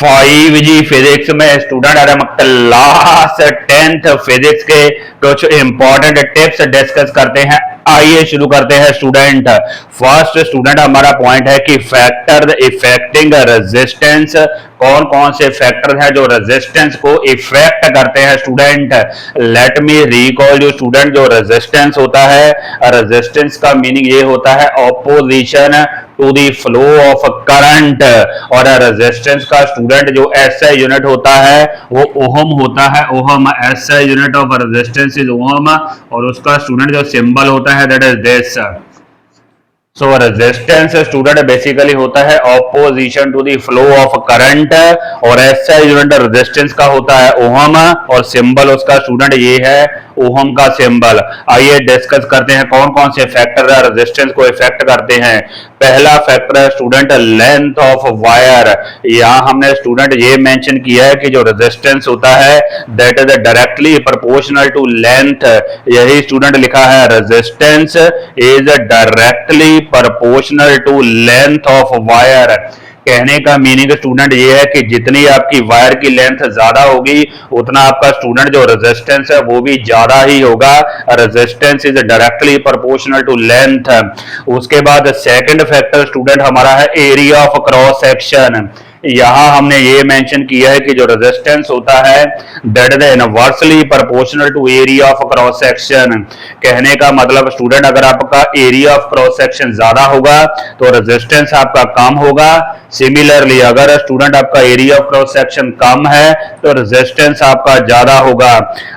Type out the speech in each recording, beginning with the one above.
5G physics में student अगर हम क्लास 10th फिजिक्स के कुछ इंपॉर्टेंट टिप्स डिस्कस करते हैं। आइए शुरू करते हैं स्टूडेंट। फर्स्ट स्टूडेंट हमारा पॉइंट है कि फैक्टर इफेक्टिंग रेजिस्टेंस। कौन कौन से फैक्टर हैं जो रेजिस्टेंस को इफेक्ट करते हैं स्टूडेंट। लेट मी रिकॉल जो स्टूडेंट जो रेजिस्टेंस होता है, रेजिस्टेंस का मीनिंग ये होता है opposition to the flow of current. और रेजिस्टेंस का स्टूडेंट जो एसआई यूनिट होता है वो ओहम होता है। Ohm SI unit of resistance is ohm. और उसका स्टूडेंट जो सिंबल होता है that is this. So resistance student basically होता है opposition to the flow of current. और एसआई यूनिट रेजिस्टेंस का होता है ओहम और सिंबल उसका स्टूडेंट ये है ओहम का सिंबल। आइए डिस्कस करते हैं कौन कौन से फैक्टर रेजिस्टेंस को इफेक्ट करते हैं। पहला फैक्टर है स्टूडेंट लेंथ ऑफ वायर। यहां हमने स्टूडेंट ये मेंशन किया है कि जो रेजिस्टेंस होता है that is directly proportional to length. यही स्टूडेंट लिखा है resistance is directly proportional to length of wire. कहने का मीनिंग स्टूडेंट ये है कि जितनी आपकी वायर की लेंथ ज्यादा होगी उतना आपका स्टूडेंट जो रेजिस्टेंस है वो भी ज्यादा ही होगा। Resistance is directly proportional to length. उसके बाद सेकंड फैक्टर स्टूडेंट हमारा है एरिया ऑफ क्रॉस सेक्शन। यहां हमने ये मेंशन किया है कि जो रेजिस्टेंस होता है that is inversely proportional to area of cross section. कहने का मतलब स्टूडेंट अगर आपका एरिया ऑफ क्रॉस सेक्शन ज्यादा होगा तो रेजिस्टेंस आपका कम होगा। सिमिलरली अगर स्टूडेंट आपका एरिया ऑफ क्रॉस सेक्शन कम है तो रेजिस्टेंस आपका ज्यादा होगा।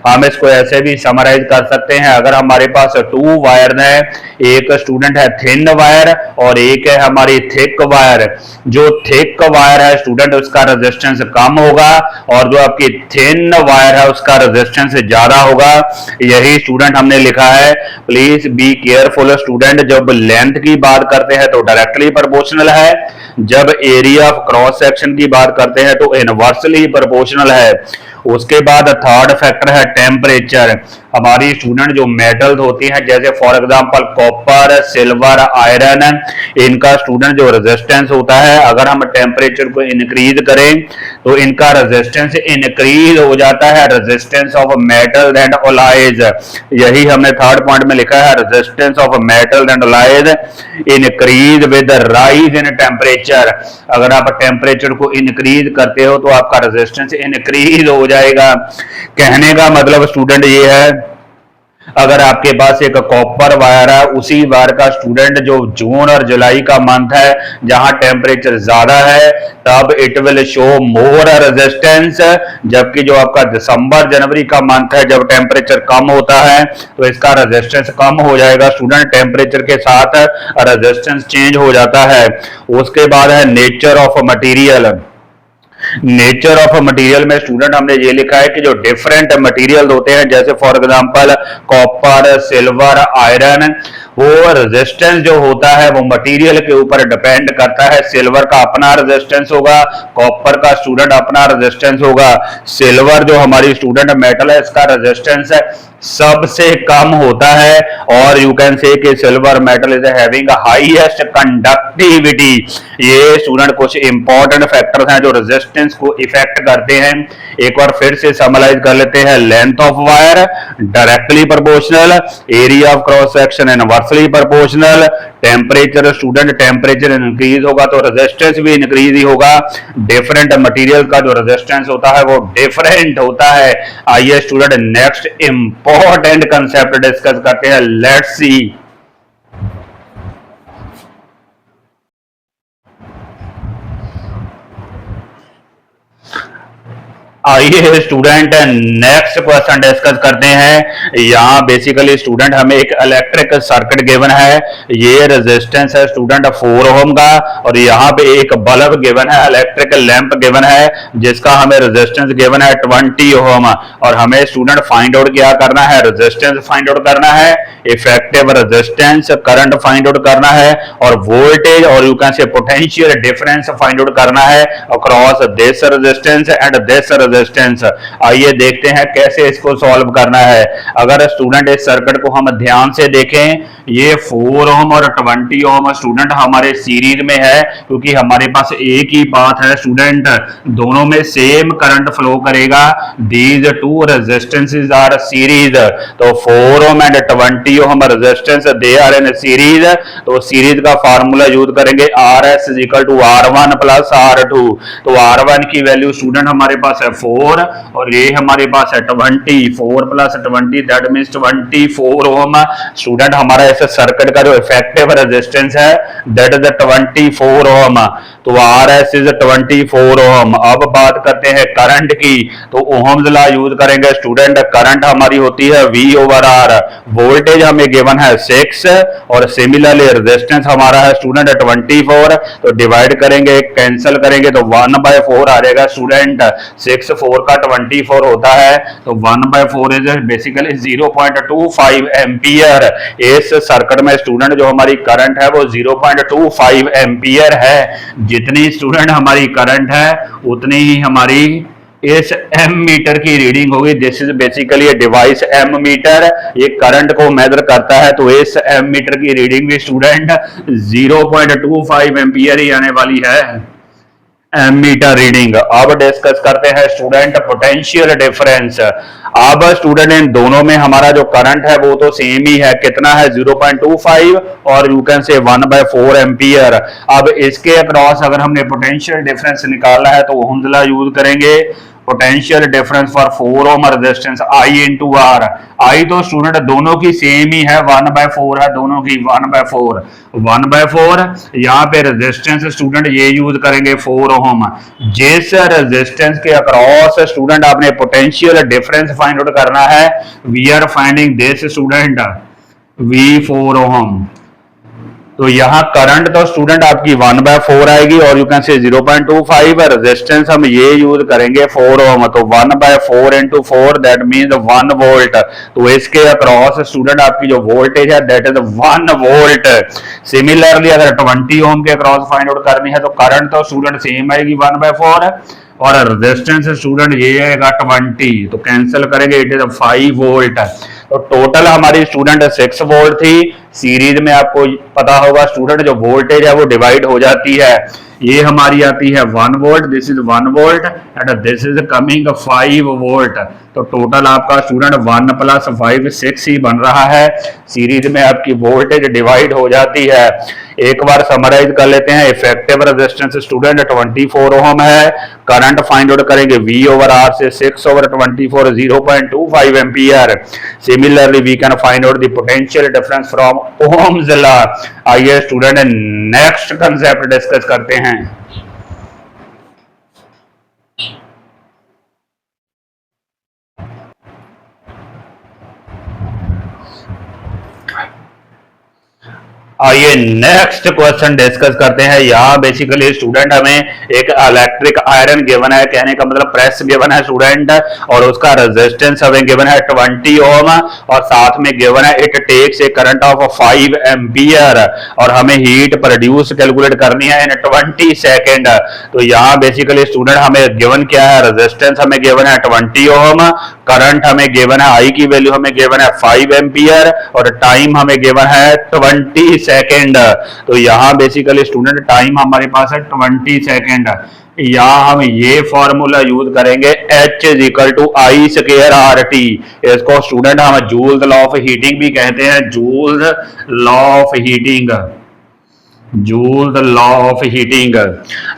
हम इसको ऐसे भी समराइज कर सकते हैं। अगर हमारे पास 2 वायर है, एक स्टूडेंट है थिन वायर और एक है हमारी थिक वायर। जो थिक वायर है स्टूडेंट उसका रेजिस्टेंस कम होगा और जो आपकी थिन वायर है उसका रेजिस्टेंस ज्यादा होगा। यही स्टूडेंट हमने लिखा है। प्लीज बी केयरफुल स्टूडेंट, जब लेंथ की बात करते हैं तो डायरेक्टली प्रोपोर्शनल है, जब एरिया ऑफ क्रॉस सेक्शन की बात करते हैं तो इनवर्सली प्रोपोर्शनल है। उसके बाद थर्ड फैक्टर है टेम्परेचर। हमारी स्टूडेंट जो मेटल्स होती हैं जैसे for example copper, silver, iron, इनका स्टूडेंट जो रेजिस्टेंस होता है अगर हम टेम्परेचर को इंक्रीज करें तो इनका रेजिस्टेंस इंक्रीज हो जाता है। Resistance of metal and alloys, यही हमने थर्ड पॉइंट में लिखा है। Resistance of metal and alloys increase with rise in temperature. अगर आप टेम्परेचर को इंक्रीज करते हो तो आपका रेजिस्टेंस इंक्रीज हो जाएगा। कहने का मतलब स्टूडेंट ये है अगर आपके पास एक कॉपर वायर है, उसी वायर का स्टूडेंट जो जून और जुलाई का मंथ है जहां टेम्परेचर ज्यादा है तब it will show more resistance. जबकि जो आपका दिसंबर जनवरी का मंथ है जब टेम्परेचर कम होता है तो इसका रेजिस्टेंस कम हो जाएगा। स्टूडेंट टेम्परेचर के साथ रेजिस्टेंस चेंज हो जाता है। उसके बाद है nature of material. Nature of material में स्टूडेंट हमने ये लिखा है कि जो डिफरेंट मटेरियल होते हैं जैसे for example copper, silver, iron, वो रेजिस्टेंस जो होता है वो मटेरियल के ऊपर डिपेंड करता है। सिल्वर का अपना रेजिस्टेंस होगा, कॉपर का स्टूडेंट अपना रेजिस्टेंस होगा। सिल्वर जो हमारी स्टूडेंट मेटल है इसका रेजिस्टेंस सबसे कम होता है और यू कैन से कि silver metal is having highest conductivity. ये स्टूडेंट कुछ इंपॉर्टेंट फैक्टर्स हैं जो रेजिस्टेंस को इफेक्ट करते हैं। एक बार फिर से समराइज कर लेते हैं। Length of wire directly proportional, area of cross section inversely proportional, temperature student temperature increase होगा तो रेजिस्टेंस भी इंक्रीज ही होगा। डिफरेंट मटेरियल का जो रेजिस्टेंस होता है वो डिफरेंट होता है। आइए student next important concept discuss करते हैं। Let's see. आइए स्टूडेंट नेक्स्ट क्वेश्चन डिस्कस करते हैं। यहाँ बेसिकली स्टूडेंट हमें एक इलेक्ट्रिक सर्किट गिवन है। ये रेजिस्टेंस है स्टूडेंट 4 ओम का और यहाँ पे एक बल्ब गिवन है, इलेक्ट्रिक लैंप गिवन है जिसका हमें रेजिस्टेंस गिवन है 20 ओम। और हमें स्टूडेंट फाइंड आउट क्या करना है, रेजिस्टेंस फाइंड आउट करना है, effective resistance, current find out करना है और वोल्टेज और यू कैन से पोटेंशियल डिफरेंस फाइंड आउट करना है across this resistance and this resistance. आइए देखते हैं कैसे इसको सॉल्व करना है। अगर स्टूडेंट इस सर्किट को हम ध्यान से देखें, ये 4 ओम और 20 ओम स्टूडेंट हमारे सीरीज में है, क्योंकि हमारे पास एक ही पाथ है स्टूडेंट, दोनों में सेम करंट फ्लो करेगा। These two resistances are series, तो 4 ohm and 20 ohm resistance they are in series. तो सीरीज का फार्मूला यूज करेंगे, R S is equal to R1 plus R2। तो R1 की वैल्यू स्टूडेंट हमारे पास है 4 और ये हमारे पास है 20, 4 plus 20 that means 24 ohm. Student हमारा ऐसे सर्किट का जो इफेक्टिव रेजिस्टेंस है दैट इज 24 ओम। तो आर एस इज 24 ओम। अब बात करते हैं करंट की, तो ओहम्स लॉ यूज करेंगे स्टूडेंट। करंट हमारी होती है V ओवर R, वोल्टेज हमें गिवन है 6 और सिमिलरली रेजिस्टेंस हमारा है स्टूडेंट 24। तो डिवाइड करेंगे, कैंसिल करेंगे तो 1/4 आ जाएगा स्टूडेंट। 6 4 का 24 होता है, तो 1/4 इज बेसिकली 0.25 एम्पियर। इस सर्किट में स्टूडेंट जो हमारी करंट है वो 0.25 एम्पियर है। जितनी स्टूडेंट हमारी करंट है उतनी ही हमारी इस एम मीटर की रीडिंग होगी। This is basically a device ammeter, ये करंट को मेजर करता है। तो इस एम मीटर की रीडिंग भी स्टूडेंट 0.25 एम्पियर ही आने वाली है, एमीटर रीडिंग। अब डिस्कस करते हैं स्टूडेंट पोटेंशियल डिफरेंस। अब स्टूडेंट इन दोनों में हमारा जो करंट है वो तो सेम ही है, कितना है 0.25 और यू कैन से 1/4 एम्पियर। अब इसके अक्रॉस अगर हमने पोटेंशियल डिफरेंस निकालना है तो ओहम्स लॉ यूज करेंगे। Potential difference for 4 ohm resistance I into R. I तो स्टूडेंट दोनों की सेम ही है, 1/4 है दोनों की, 1/4 यहाँ पे रेजिस्टेंस स्टूडेंट ये यूज करेंगे 4 ओम। जिस रेजिस्टेंस के अक्रॉस स्टूडेंट आपने पोटेंशियल डिफरेंस फाइंड आउट करना है, we are finding this student V4 ohm. तो यहाँ करंट तो स्टूडेंट आपकी 1/4 आएगी और यू कैन से 0.25, रेजिस्टेंस हम ये यूज करेंगे 4 ओम। तो 1/4 इंटू 4 दैट मीन्स 1 वोल्ट। तो इसके अक्रॉस स्टूडेंट आपकी जो वोल्टेज है दैट इज 1 वोल्ट। सिमिलरली अगर 20 ओम के अक्रॉस फाइंड आउट करनी है तो करंट तो स्टूडेंट सेम आएगी 1/4 और रेजिस्टेंस स्टूडेंट ये आएगा 20। तो कैंसिल करेंगे, इट इज 5 वोल्ट। तो टोटल हमारी स्टूडेंट 6 वोल्ट थी। सीरीज में आपको पता होगा स्टूडेंट जो वोल्टेज है वो डिवाइड हो जाती है। ये हमारी आती है 1 volt, this is 1 volt and this is coming 5 volt. तो टोटल आपका स्टूडेंट 1 प्लस 5 6 ही बन रहा है। सीरीज में आपकी वोल्टेज डिवाइड हो जाती है। एक बार समराइज कर लेते हैं। इफेक्टिव रेजिस्टेंस स्टूडेंट 24 ओम है। करंट फाइंड आउट करेंगे V ओवर R से 6 over 24 0.25 ampere. Similarly we can find out the potential difference from Ohm's law. आइए स्टूडेंट नेक्स्ट कंसेप्ट डिस्कस करते हैं। आइए नेक्स्ट क्वेश्चन डिस्कस करते हैं। यहाँ बेसिकली स्टूडेंट हमें एक इलेक्ट्रिक आयरन गिवन है, कहने का मतलब प्रेस गिवन है स्टूडेंट, और उसका रेजिस्टेंस हमें गिवन है 20 ओम और साथ में गिवन है it takes a current of 5 ampere और हमें हीट प्रोड्यूस कैलकुलेट करनी है इन 20 सेकेंड। तो यहाँ बेसिकली स्टूडेंट हमें गिवन क्या है, रेजिस्टेंस हमें गिवन है 20 ओम, करंट हमें गिवन है, आई की वैल्यू हमें गिवन है 5 एम्पियर और टाइम हमें गिवन है 20 सेकेंड। तो यहाँ बेसिकली स्टूडेंट टाइम हमारे पास है 20 सेकेंड। यहाँ हम ये फॉर्मूला यूज करेंगे H is equal to I square R T. इसको स्टूडेंट हम जूल्स लॉ ऑफ हीटिंग भी कहते हैं, Joule's law of heating, Joule the law of heating.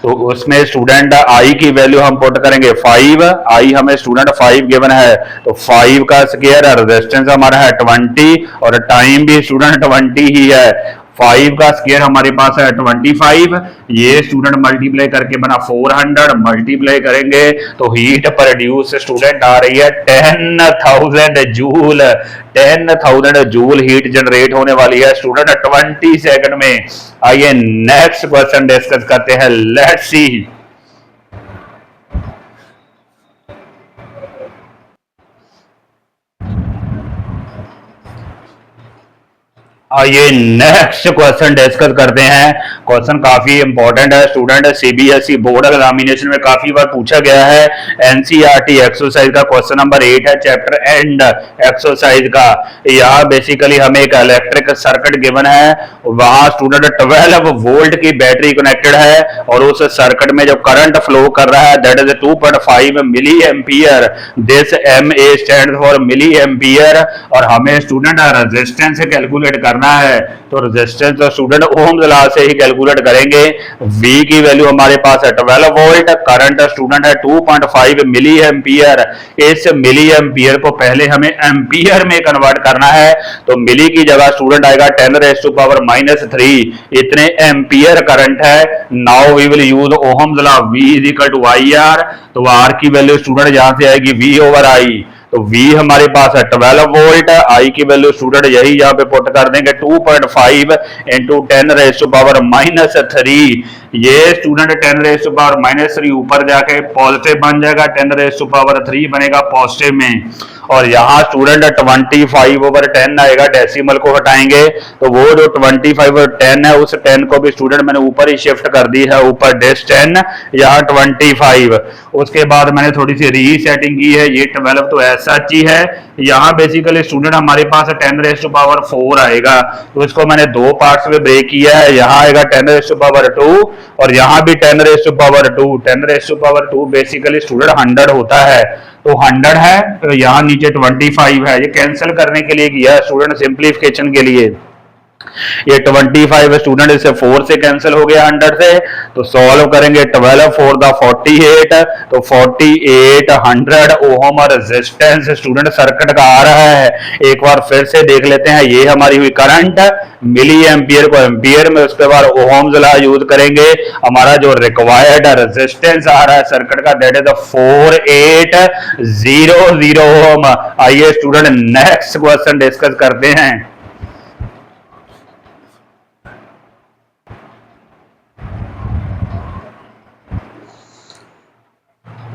तो उसमें स्टूडेंट आई की वैल्यू हम पुट करेंगे 5, आई हमें स्टूडेंट 5 गिवन है, तो 5 का स्क्वायर, रेजिस्टेंस हमारा है 20 और टाइम भी स्टूडेंट 20 ही है। 5 का स्क्वायर हमारे पास है 25, ये स्टूडेंट मल्टीप्लाई करके बना 400, मल्टीप्लाई करेंगे तो हीट प्रोड्यूस स्टूडेंट आ रही है 10,000 जूल। 10,000 जूल हीट जनरेट होने वाली है स्टूडेंट 20 सेकंड में। आइए नेक्स्ट क्वेश्चन डिस्कस करते हैं, लेट्स सी। आइए नेक्स्ट क्वेश्चन डिस्कस करते हैं। क्वेश्चन काफी इंपॉर्टेंट है स्टूडेंट, सीबीएसई बोर्ड एग्जामिनेशन में काफी बार पूछा गया है। एनसीईआरटी एक्सरसाइज का क्वेश्चन नंबर 8 है, चैप्टर एंड एक्सरसाइज का। यहाँ बेसिकली हमें एक इलेक्ट्रिक सर्किट गिवन है, वहां स्टूडेंट 12 वोल्ट की बैटरी कनेक्टेड है और उस सर्किट में जो करंट फ्लो कर रहा है that is 2.5 milliampere. This M A stand for milliampere और हमें स्टूडेंट रेजिस्टेंस कैलकुलेट करना है। तो रेजिस्टेंस तो स्टूडेंट ओह्म्स लॉ से ही कैलकुलेट करेंगे। V की वैल्यू हमारे पास है 12 वोल्ट, करंट स्टूडेंट है 2.5 मिली एम्पियर। इस मिली एम्पियर को पहले हमें एम्पियर में कन्वर्ट करना है, तो मिली की जगह स्टूडेंट आएगा 10⁻³ इतने एम्पियर करंट है। Now we will use Ohm's law, V is equal to IR। तो R की वैल्यू स्टूडेंट यहां से आएगी V/I। तो V हमारे पास है 12 वोल्ट, I की वैल्यू स्टूडेंट यही यहाँ पे पुट कर देंगे 2.5 इंटू 10⁻³ ये स्टूडेंट 10⁻³ ऊपर जाके पॉजिटिव बन जाएगा, 10⁻³ बनेगा पॉजिटिव में। और यहाँ स्टूडेंट 25/10 आएगा, डेसिमल को हटाएंगे तो वो जो 25/10 है उस 10 को भी स्टूडेंट मैंने ऊपर ही शिफ्ट कर दी है, ऊपर डेस 10 यहाँ 25। उसके बाद मैंने थोड़ी सी रीसेटिंग की है, ये 12 तो ऐसा ही है। यहाँ बेसिकली स्टूडेंट हमारे पास 10⁻⁴ आएगा, तो इसको मैंने दो पार्ट्स में ब्रेक किया है। यहाँ आएगा 10⁻² और यहाँ भी 10⁻²। 10⁻² बेसिकली स्टूडेंट 100 होता है, तो 100 है तो यहाँ नीचे 25 है। ये कैंसिल करने के लिए किया स्टूडेंट, सिंप्लीफिकेशन के लिए। ये 25 स्टूडेंट इसे 4 से कैंसिल हो गया 100 से, तो सॉल्व करेंगे 12 4 द 48, तो 48 100 ओम रेजिस्टेंस स्टूडेंट सर्किट का आ रहा है। एक बार फिर से देख लेते हैं, ये हमारी हुई करंट, मिली एम्पियर को एम्पियर में, उसके बाद ओहम्स लॉ यूज करेंगे। हमारा जो रिक्वायर्ड रेजिस्टेंस आ रहा है सर्किट का दैट इज 4800 ओम। आइए स्टूडेंट नेक्स्ट क्वेश्चन डिस्कस करते हैं।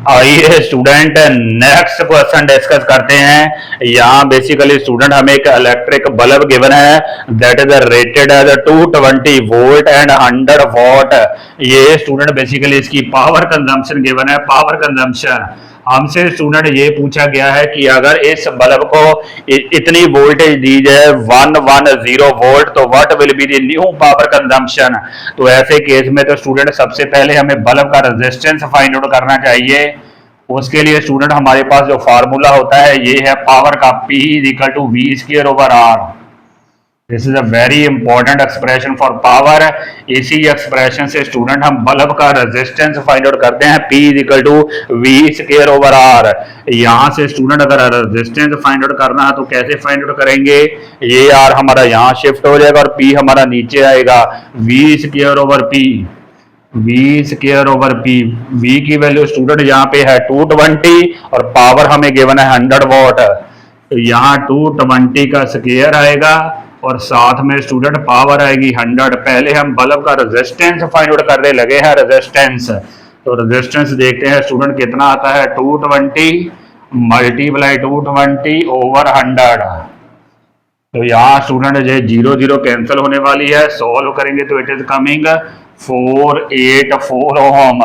आइए स्टूडेंट नेक्स्ट क्वेश्चन डिस्कस करते हैं। यहाँ बेसिकली स्टूडेंट हमें एक इलेक्ट्रिक बल्ब गिवन है that is rated as 220 volt and 100 watt. ये स्टूडेंट बेसिकली इसकी पावर कंजम्पशन गिवन है। पावर कंजम्पशन हमसे स्टूडेंट ये पूछा गया है कि अगर इस बल्ब को इतनी वोल्टेज दी जाए 110 वोल्ट, तो what will be the new power consumption. तो ऐसे केस में तो स्टूडेंट सबसे पहले हमें बल्ब का रेजिस्टेंस फाइंड आउट करना चाहिए। उसके लिए स्टूडेंट हमारे पास जो फार्मूला होता है ये है पावर का, P = V²/R। This is a very important expression for power. इसी एक्सप्रेशन से स्टूडेंट हम बल्ब का रेजिस्टेंस फाइंड आउट करते हैं, P = V²/R। यहाँ से स्टूडेंट अगर रेजिस्टेंस फाइंड आउट करना है तो कैसे फाइंड आउट करेंगे, ये R हमारा यहाँ शिफ्ट हो जाएगा और P हमारा नीचे आएगा, V²/P। V²/P। V की वैल्यू स्टूडेंट यहाँ पे है 220 और पावर हमें गिवन है 100 वॉट। तो यहाँ 220 का स्क्वायर आएगा और साथ में स्टूडेंट पावर आएगी 100। पहले हम बल्ब का रेजिस्टेंस फाइंड आउट करने लगे हैं, रेजिस्टेंस। तो रेजिस्टेंस देखते हैं स्टूडेंट कितना आता है, 220 × 220 / 100। तो यहाँ स्टूडेंट जो 0 0 कैंसिल होने वाली है, सॉल्व करेंगे तो it is coming 484 ohm.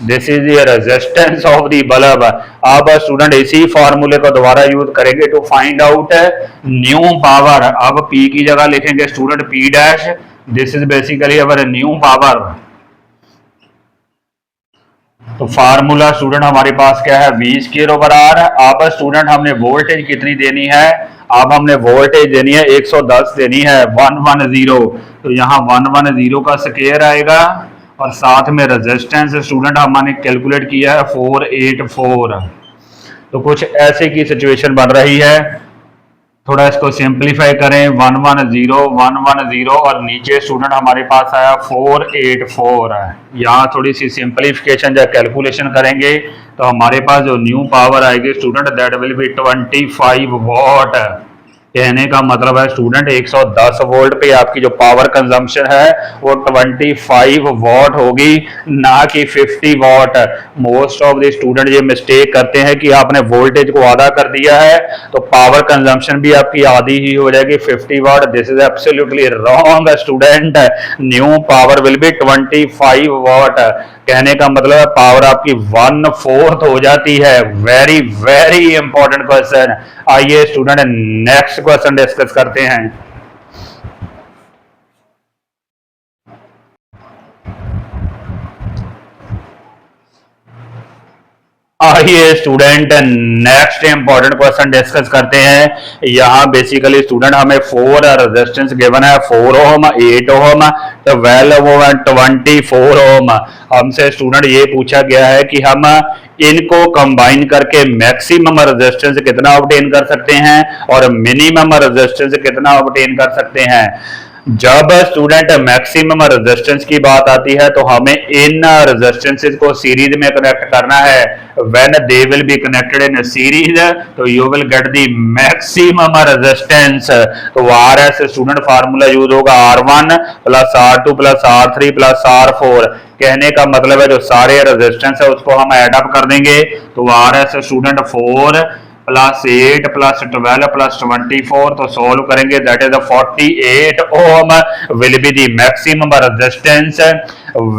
This is the resistance of the bulb. अब स्टूडेंट इसी फॉर्मूले को दोबारा यूज करेंगे to find out new power. अब P की जगह लिखेंगे student P'। This is basically our new power. तो फार्मूला स्टूडेंट हमारे पास क्या है, V²/R। अब स्टूडेंट हमने वोल्टेज कितनी देनी है, अब हमने वोल्टेज देनी है 110 देनी है, 110। तो यहाँ 110 का स्क्वायर आएगा और साथ में रेजिस्टेंस स्टूडेंट हमने कैलकुलेट किया है 484। तो कुछ ऐसे की सिचुएशन बन रही है, थोड़ा इसको सिंप्लीफाई करें, 110 और नीचे स्टूडेंट हमारे पास आया 484। यहाँ थोड़ी सी सिंप्लीफिकेशन या कैलकुलेशन करेंगे तो हमारे पास जो न्यू पावर आएगी student that will B 25 what. कहने का मतलब है स्टूडेंट 110 वोल्ट पे आपकी जो पावर कंजम्पशन है वो 25 वॉट होगी, ना कि 50 what. Most of the student ये मिस्टेक करते हैं कि आपने वोल्टेज को आधा कर दिया है तो पावर कंजम्पशन भी आपकी आधी ही हो जाएगी 50 what. This is absolutely wrong student. New power will be 25 what. कहने का मतलब है पावर आपकी 1/4 हो जाती है। Very very important question. आइए स्टूडेंट नेक्स्ट क्वेश्चन डिस्कस करते हैं। आइए student next important question discuss करते हैं। यहाँ बेसिकली स्टूडेंट हमें 4 रेजिस्टेंस गिवन है, 4 ओम, 8 ओम, 12 ओम एंड 24 ओम। हमसे स्टूडेंट ये पूछा गया है कि हम इनको कंबाइन करके मैक्सिमम रेजिस्टेंस कितना ऑब्टेन कर सकते हैं और मिनिमम रेजिस्टेंस कितना ऑब्टेन कर सकते हैं। जब स्टूडेंट मैक्सिमम रेजिस्टेंस की बात आती है तो हमें इन रेजिस्टेंसेस को सीरीज में कनेक्ट करना है। When they will be connected in series तो you will get the maximum resistance. तो आरएस स्टूडेंट फार्मूला यूज होगा R1 plus R2 plus R3 plus R4। कहने का मतलब है जो सारे रेजिस्टेंस है उसको हम ऐड अप कर देंगे तो RS student 4 plus 8 plus 12 plus 24 तो सोल्व करेंगे that is 48 ohm will be the maximum resistance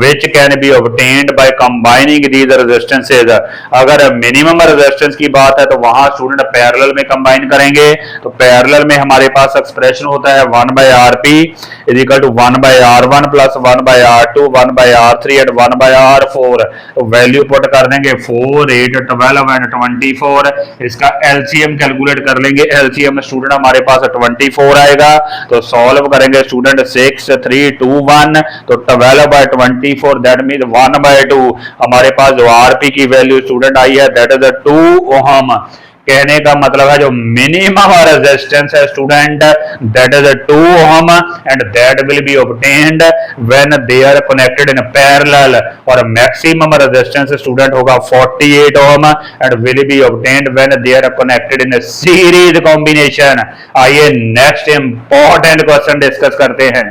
which can be obtained by combining these resistances। अगर मिनिमम रेजिस्टेंस की बात है तो वहां स्टूडेंट पैरेलल में कंबाइन करेंगे तो पैरेलल में हमारे पास एक्सप्रेशन होता है 1/Rp is equal to 1/R1 plus 1/R2 1/R3 and 1/R4। तो वैल्यू पुट कर देंगे 4 8 12 एंड 24। इसका एलसीएम कैलकुलेट कर लेंगे। एलसीएम स्टूडेंट हमारे पास 24 आएगा तो सॉल्व करेंगे स्टूडेंट 6 3 2 1 तो 12/24 दैट मीन 1/2। हमारे पास जो आरपी की वैल्यू स्टूडेंट आई है दैट इज 2 ओम। कहने का मतलब है जो मिनिमम रेजिस्टेंस है student that is 2 ohm and that will be obtained when they are connected in parallel. और मैक्सिमम रेजिस्टेंस स्टूडेंट होगा 48 ohm and will be obtained when they are connected in series combination. आइए next important question discuss करते हैं।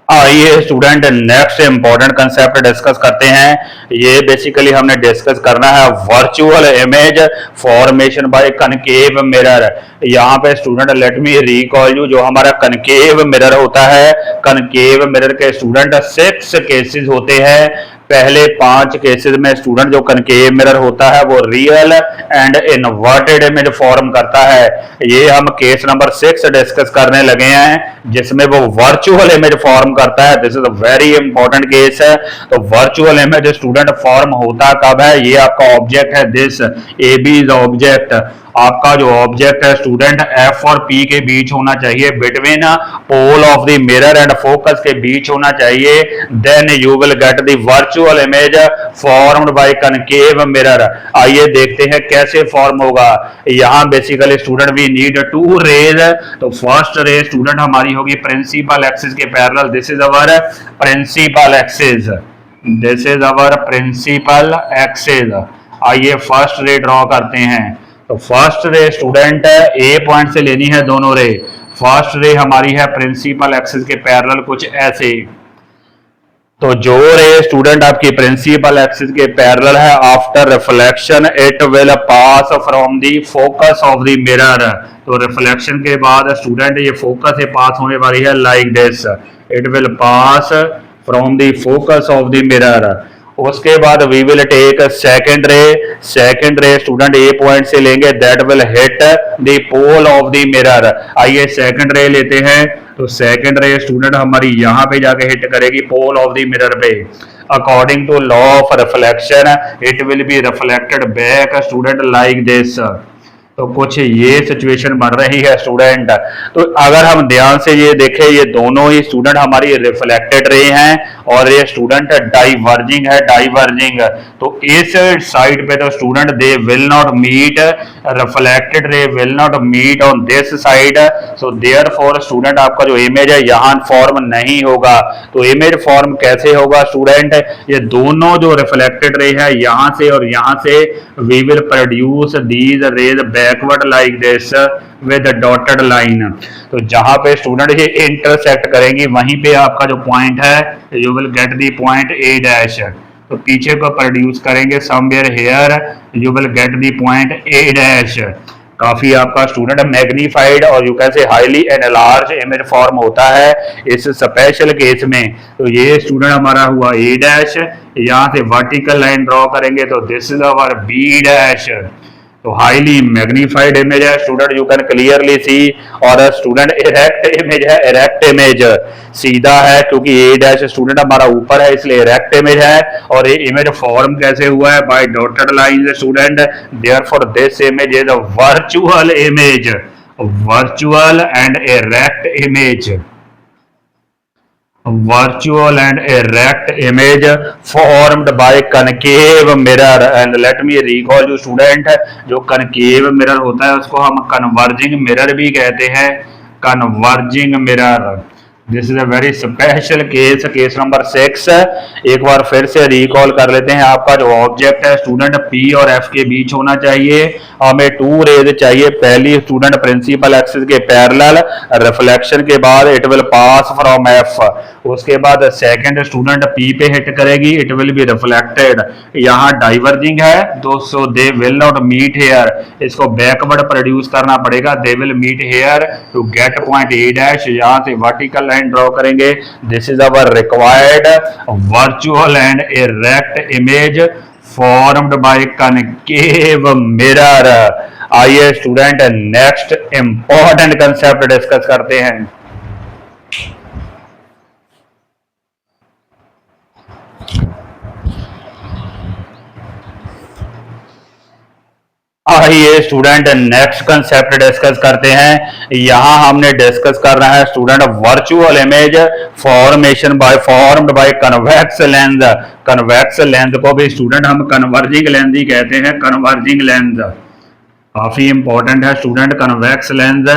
आइए student next important concept discuss करते हैं। ये basically हमने डिस्कस करना है virtual image formation by concave mirror. यहाँ पे student let me recall you जो हमारा कनकेव मिरर होता है, कनकेव मिरर के स्टूडेंट 6 केसेस होते हैं। पहले 5 केसेस में स्टूडेंट जो कनकेव मिरर होता है वो real and inverted image form करता है। ये हम केस नंबर 6 डिस्कस करने लगे हैं जिसमें वो वर्चुअल इमेज फॉर्म करता है। This is a very important case है। तो वर्चुअल इमेज स्टूडेंट फॉर्म होता कब है, ये आपका ऑब्जेक्ट है this A B is object. आपका जो ऑब्जेक्ट है स्टूडेंट एफ और पी के बीच होना चाहिए, between pole of the mirror and focus के बीच होना चाहिए। Then you will get the virtual image formed by concave mirror. आइए देखते हैं कैसे फॉर्म होगा। यहां basically student we need 2 rays. तो फर्स्ट रे स्टूडेंट हमारी होगी प्रिंसिपल एक्सिस के parallel. This is our principal axis, this is our principal axis. आइए फर्स्ट रे ड्रॉ करते हैं। तो first ray student A point से लेनी है दोनों रे। फर्स्ट रे हमारी है प्रिंसिपल एक्सिस के पैरेलल कुछ ऐसे। तो जो रे स्टूडेंट आपकी प्रिंसिपल एक्सिस के पैरेलल है after reflection it will pass from the focus of the mirror. तो रिफ्लेक्शन के बाद स्टूडेंट ये फोकस से पास होने वाली है like this, it will pass from the focus of the mirror. उसके बाद we will take second ray. Second ray student A point से लेंगे that will hit the pole of the mirror. आइए सेकंड रे लेते हैं। तो second ray student हमारी यहां पे जाके हिट करेगी पोल ऑफ द मिरर पे। According to law of reflection it will be reflected back student like this. तो कुछ ये सिचुएशन बन रही है स्टूडेंट। तो अगर हम ध्यान से ये देखें, ये दोनों ही स्टूडेंट हमारी रिफ्लेक्टेड रे हैं और ये स्टूडेंट डाइवर्जिंग है, डाइवर्जिंग। तो इस साइड पे तो student they will not meet, reflected ray will not meet on this side. So therefore student आपका जो इमेज है यहाँ फॉर्म नहीं होगा। तो इमेज फॉर्म कैसे होगा स्टूडेंट, ये दोनों जो रिफ्लेक्टेड रे है यहाँ से और यहाँ से, we will produce these rays backward like this with dotted line. तो जहां पे स्टूडेंट ये इंटरसेक्ट करेंगी वहीं पे आपका जो पॉइंट है you will get the point A dash. तो पीछे को प्रोड्यूस करेंगे somewhere here, you will get the point A dash. काफी आपका स्टूडेंट मैग्नीफाइड और यू कैन से हाईली एनलार्ज इमेज फॉर्म होता है इस स्पेशल केस में। तो ये स्टूडेंट हमारा हुआ ए डैश, यहाँ से वर्टिकल लाइन ड्रॉ करेंगे तो this is our B dash. तो हाईली मैग्नीफाइड इमेज है student, you can clearly see. और स्टूडेंट इरेक्ट इमेज है, इरेक्ट इमेज सीधा है क्योंकि ए डैश स्टूडेंट हमारा ऊपर है इसलिए इरेक्ट इमेज है। और ये इमेज फॉर्म कैसे हुआ है, by dotted line student. Therefore this image is a virtual image, virtual and erect image, virtual and erect image formed by concave mirror। and let me recall you student, जो concave mirror होता है उसको हम converging mirror भी कहते हैं, converging mirror। This is a very special case, case number 6। एक बार फिर से रिकॉल कर लेते हैं। आपका जो ऑब्जेक्ट है स्टूडेंट पी और एफ के बीच होना चाहिए, हमें टू रेज चाहिए। पहली स्टूडेंट प्रिंसिपल एक्सिस के पैरेलल, रिफ्लेक्शन के बाद it will pass from F. उसके बाद सेकंड स्टूडेंट पी पे हिट करेगी, इट विल बी रिफ्लेक्टेड। यहाँ डाइवर्जिंग है दोस्तों, they will not meet here, इसको बैकवर्ड प्रोड्यूस करना पड़ेगा, they will meet here to get point A dash. यहाँ से वर्टिकल लाइन ड्रॉ करेंगे, this is our required virtual and erect image formed by concave mirror. आइए student next important concept discuss करते हैं। आइए student next concept discuss करते हैं। यहां हमने डिस्कस कर रहा है student virtual image formation bye formed by convex lens. Convex lens को भी स्टूडेंट हम कन्वर्जिंग लेंस ही कहते हैं, कन्वर्जिंग लेंस काफी इंपॉर्टेंट है स्टूडेंट, कन्वेक्स लेंस।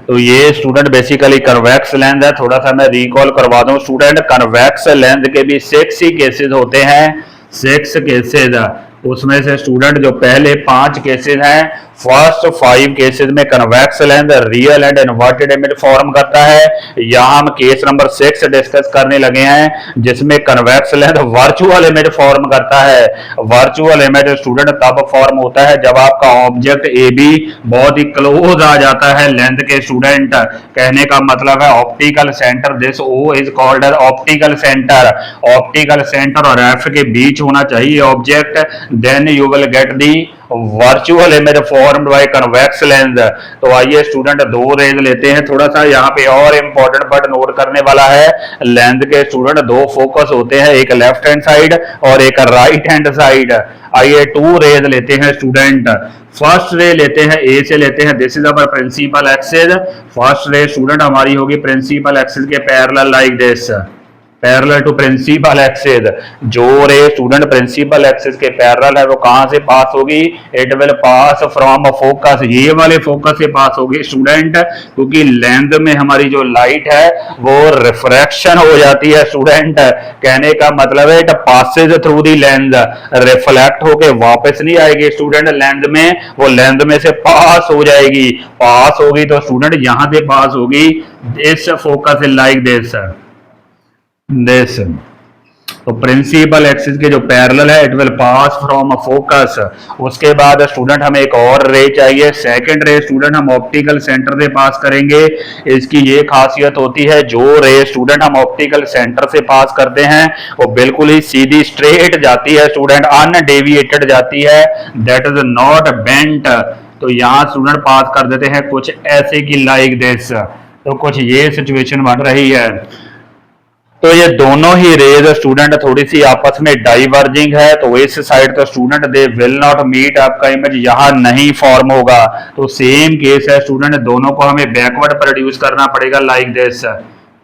तो ये स्टूडेंट बेसिकली कन्वेक्स लेंस है। थोड़ा सा मैं रिकॉल करवा दूं स्टूडेंट, कन्वेक्स लेंस के भी 6 ही केसेस होते हैं, 6 केसेस। उसमें से स्टूडेंट जो पहले 5 केसेस हैं, फर्स्ट 5 केसेस में convex lens real and inverted image form करता है। यहाँ हम केस नंबर 6 डिस्कस करने लगे हैं जिसमें convex lens virtual image form करता है। वर्चुअल इमेज स्टूडेंट तब फॉर्म होता है जब आपका ऑब्जेक्ट ए बी बहुत ही क्लोज आ जाता है लेंथ के स्टूडेंट। कहने का मतलब है optical centre, this O is called as optical centre. Optical centre और एफ के बीच होना चाहिए object, then you will get the virtual image formed by convex lens. तो आइए स्टूडेंट 2 रेज लेते हैं। थोड़ा सा यहाँ पे और इंपॉर्टेंट पार्ट नोट करने वाला है, लेंस के स्टूडेंट 2 फोकस होते हैं, एक लेफ्ट हैंड साइड और एक राइट हैंड साइड। आइए 2 रेज लेते हैं स्टूडेंट। फर्स्ट रे लेते हैं, ए से लेते हैं, this is our principal axis. First ray student हमारी होगी प्रिंसिपल एक्सिस के parallel like this, parallel to principal axis. जो रे स्टूडेंट प्रिंसिपल एक्सिस के पैरेलल है वो कहां से पास होगी, it will pass from focus, ये वाले फोकस से पास होगी स्टूडेंट, क्योंकि लेंस में हमारी जो लाइट है वो रिफ्रैक्शन हो जाती है स्टूडेंट। कहने का मतलब है it passes through the lens, reflect होके वापस नहीं आएगी स्टूडेंट लेंस में, वो लेंस में से पास हो जाएगी। पास होगी तो स्टूडेंट यहां से पास होगी, दिस फोकस लाइक दिस। तो प्रिंसिपल एक्सिस के जो पैरेलल है it will pass from a focus. उसके बाद स्टूडेंट हमें एक और रे चाहिए, सेकंड रे स्टूडेंट हम ऑप्टिकल सेंटर से पास करेंगे। इसकी ये खासियत होती है जो रे स्टूडेंट हम ऑप्टिकल सेंटर से पास करते हैं वो बिल्कुल ही सीधी स्ट्रेट जाती है स्टूडेंट, अनडेविएटेड जाती है, दैट इज नॉट बेंट। तो यहाँ स्टूडेंट पास कर देते हैं कुछ ऐसे की लाइक दिस। तो कुछ ये सिचुएशन बन रही है। तो ये दोनों ही रेज स्टूडेंट थोड़ी सी आपस में डाइवर्जिंग है, तो इस साइड तो student they will not meet, आपका इमेज यहां नहीं फॉर्म होगा। तो सेम केस है स्टूडेंट, दोनों को हमें बैकवर्ड प्रोड्यूस करना पड़ेगा लाइक दिस।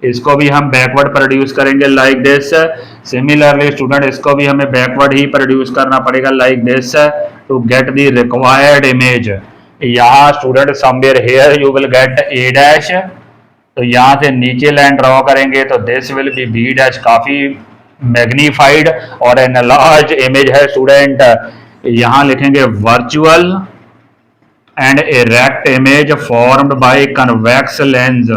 इसको भी हम बैकवर्ड प्रोड्यूस करेंगे लाइक दिस। सिमिलरली स्टूडेंट इसको भी हमें बैकवर्ड ही प्रोड्यूस करना पड़ेगा like this to get the required image. यहाँ student somewhere here you will get A dash, तो यहां से नीचे लाइन ड्रॉ करेंगे तो this will be B dash, काफी मैग्नीफाइड और एन लार्ज इमेज है स्टूडेंट। यहां लिखेंगे virtual and erect image formed by convex lens.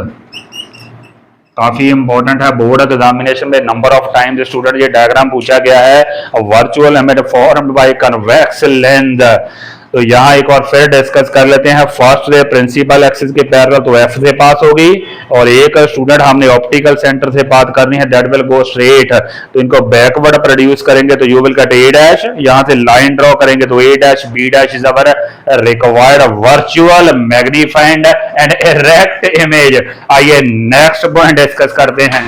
काफी इंपॉर्टेंट है, बोर्ड एग्जामिनेशन में नंबर ऑफ टाइम्स स्टूडेंट ये डायग्राम पूछा गया है, virtual image formed by convex lens. तो यहाँ एक और फिर डिस्कस कर लेते हैं। फर्स्ट रे प्रिंसिपल एक्सिस के पैरेलल तो एफ से पास होगी, और एक स्टूडेंट हमने ऑप्टिकल सेंटर से पास करनी है, दैट विल गो स्ट्रेट। तो इनको बैकवर्ड प्रोड्यूस करेंगे तो you will cut A dash, यहाँ से लाइन ड्रॉ करेंगे तो A dash B dash is our required virtual magnified and erect image. आइए नेक्स्ट पॉइंट डिस्कस करते हैं।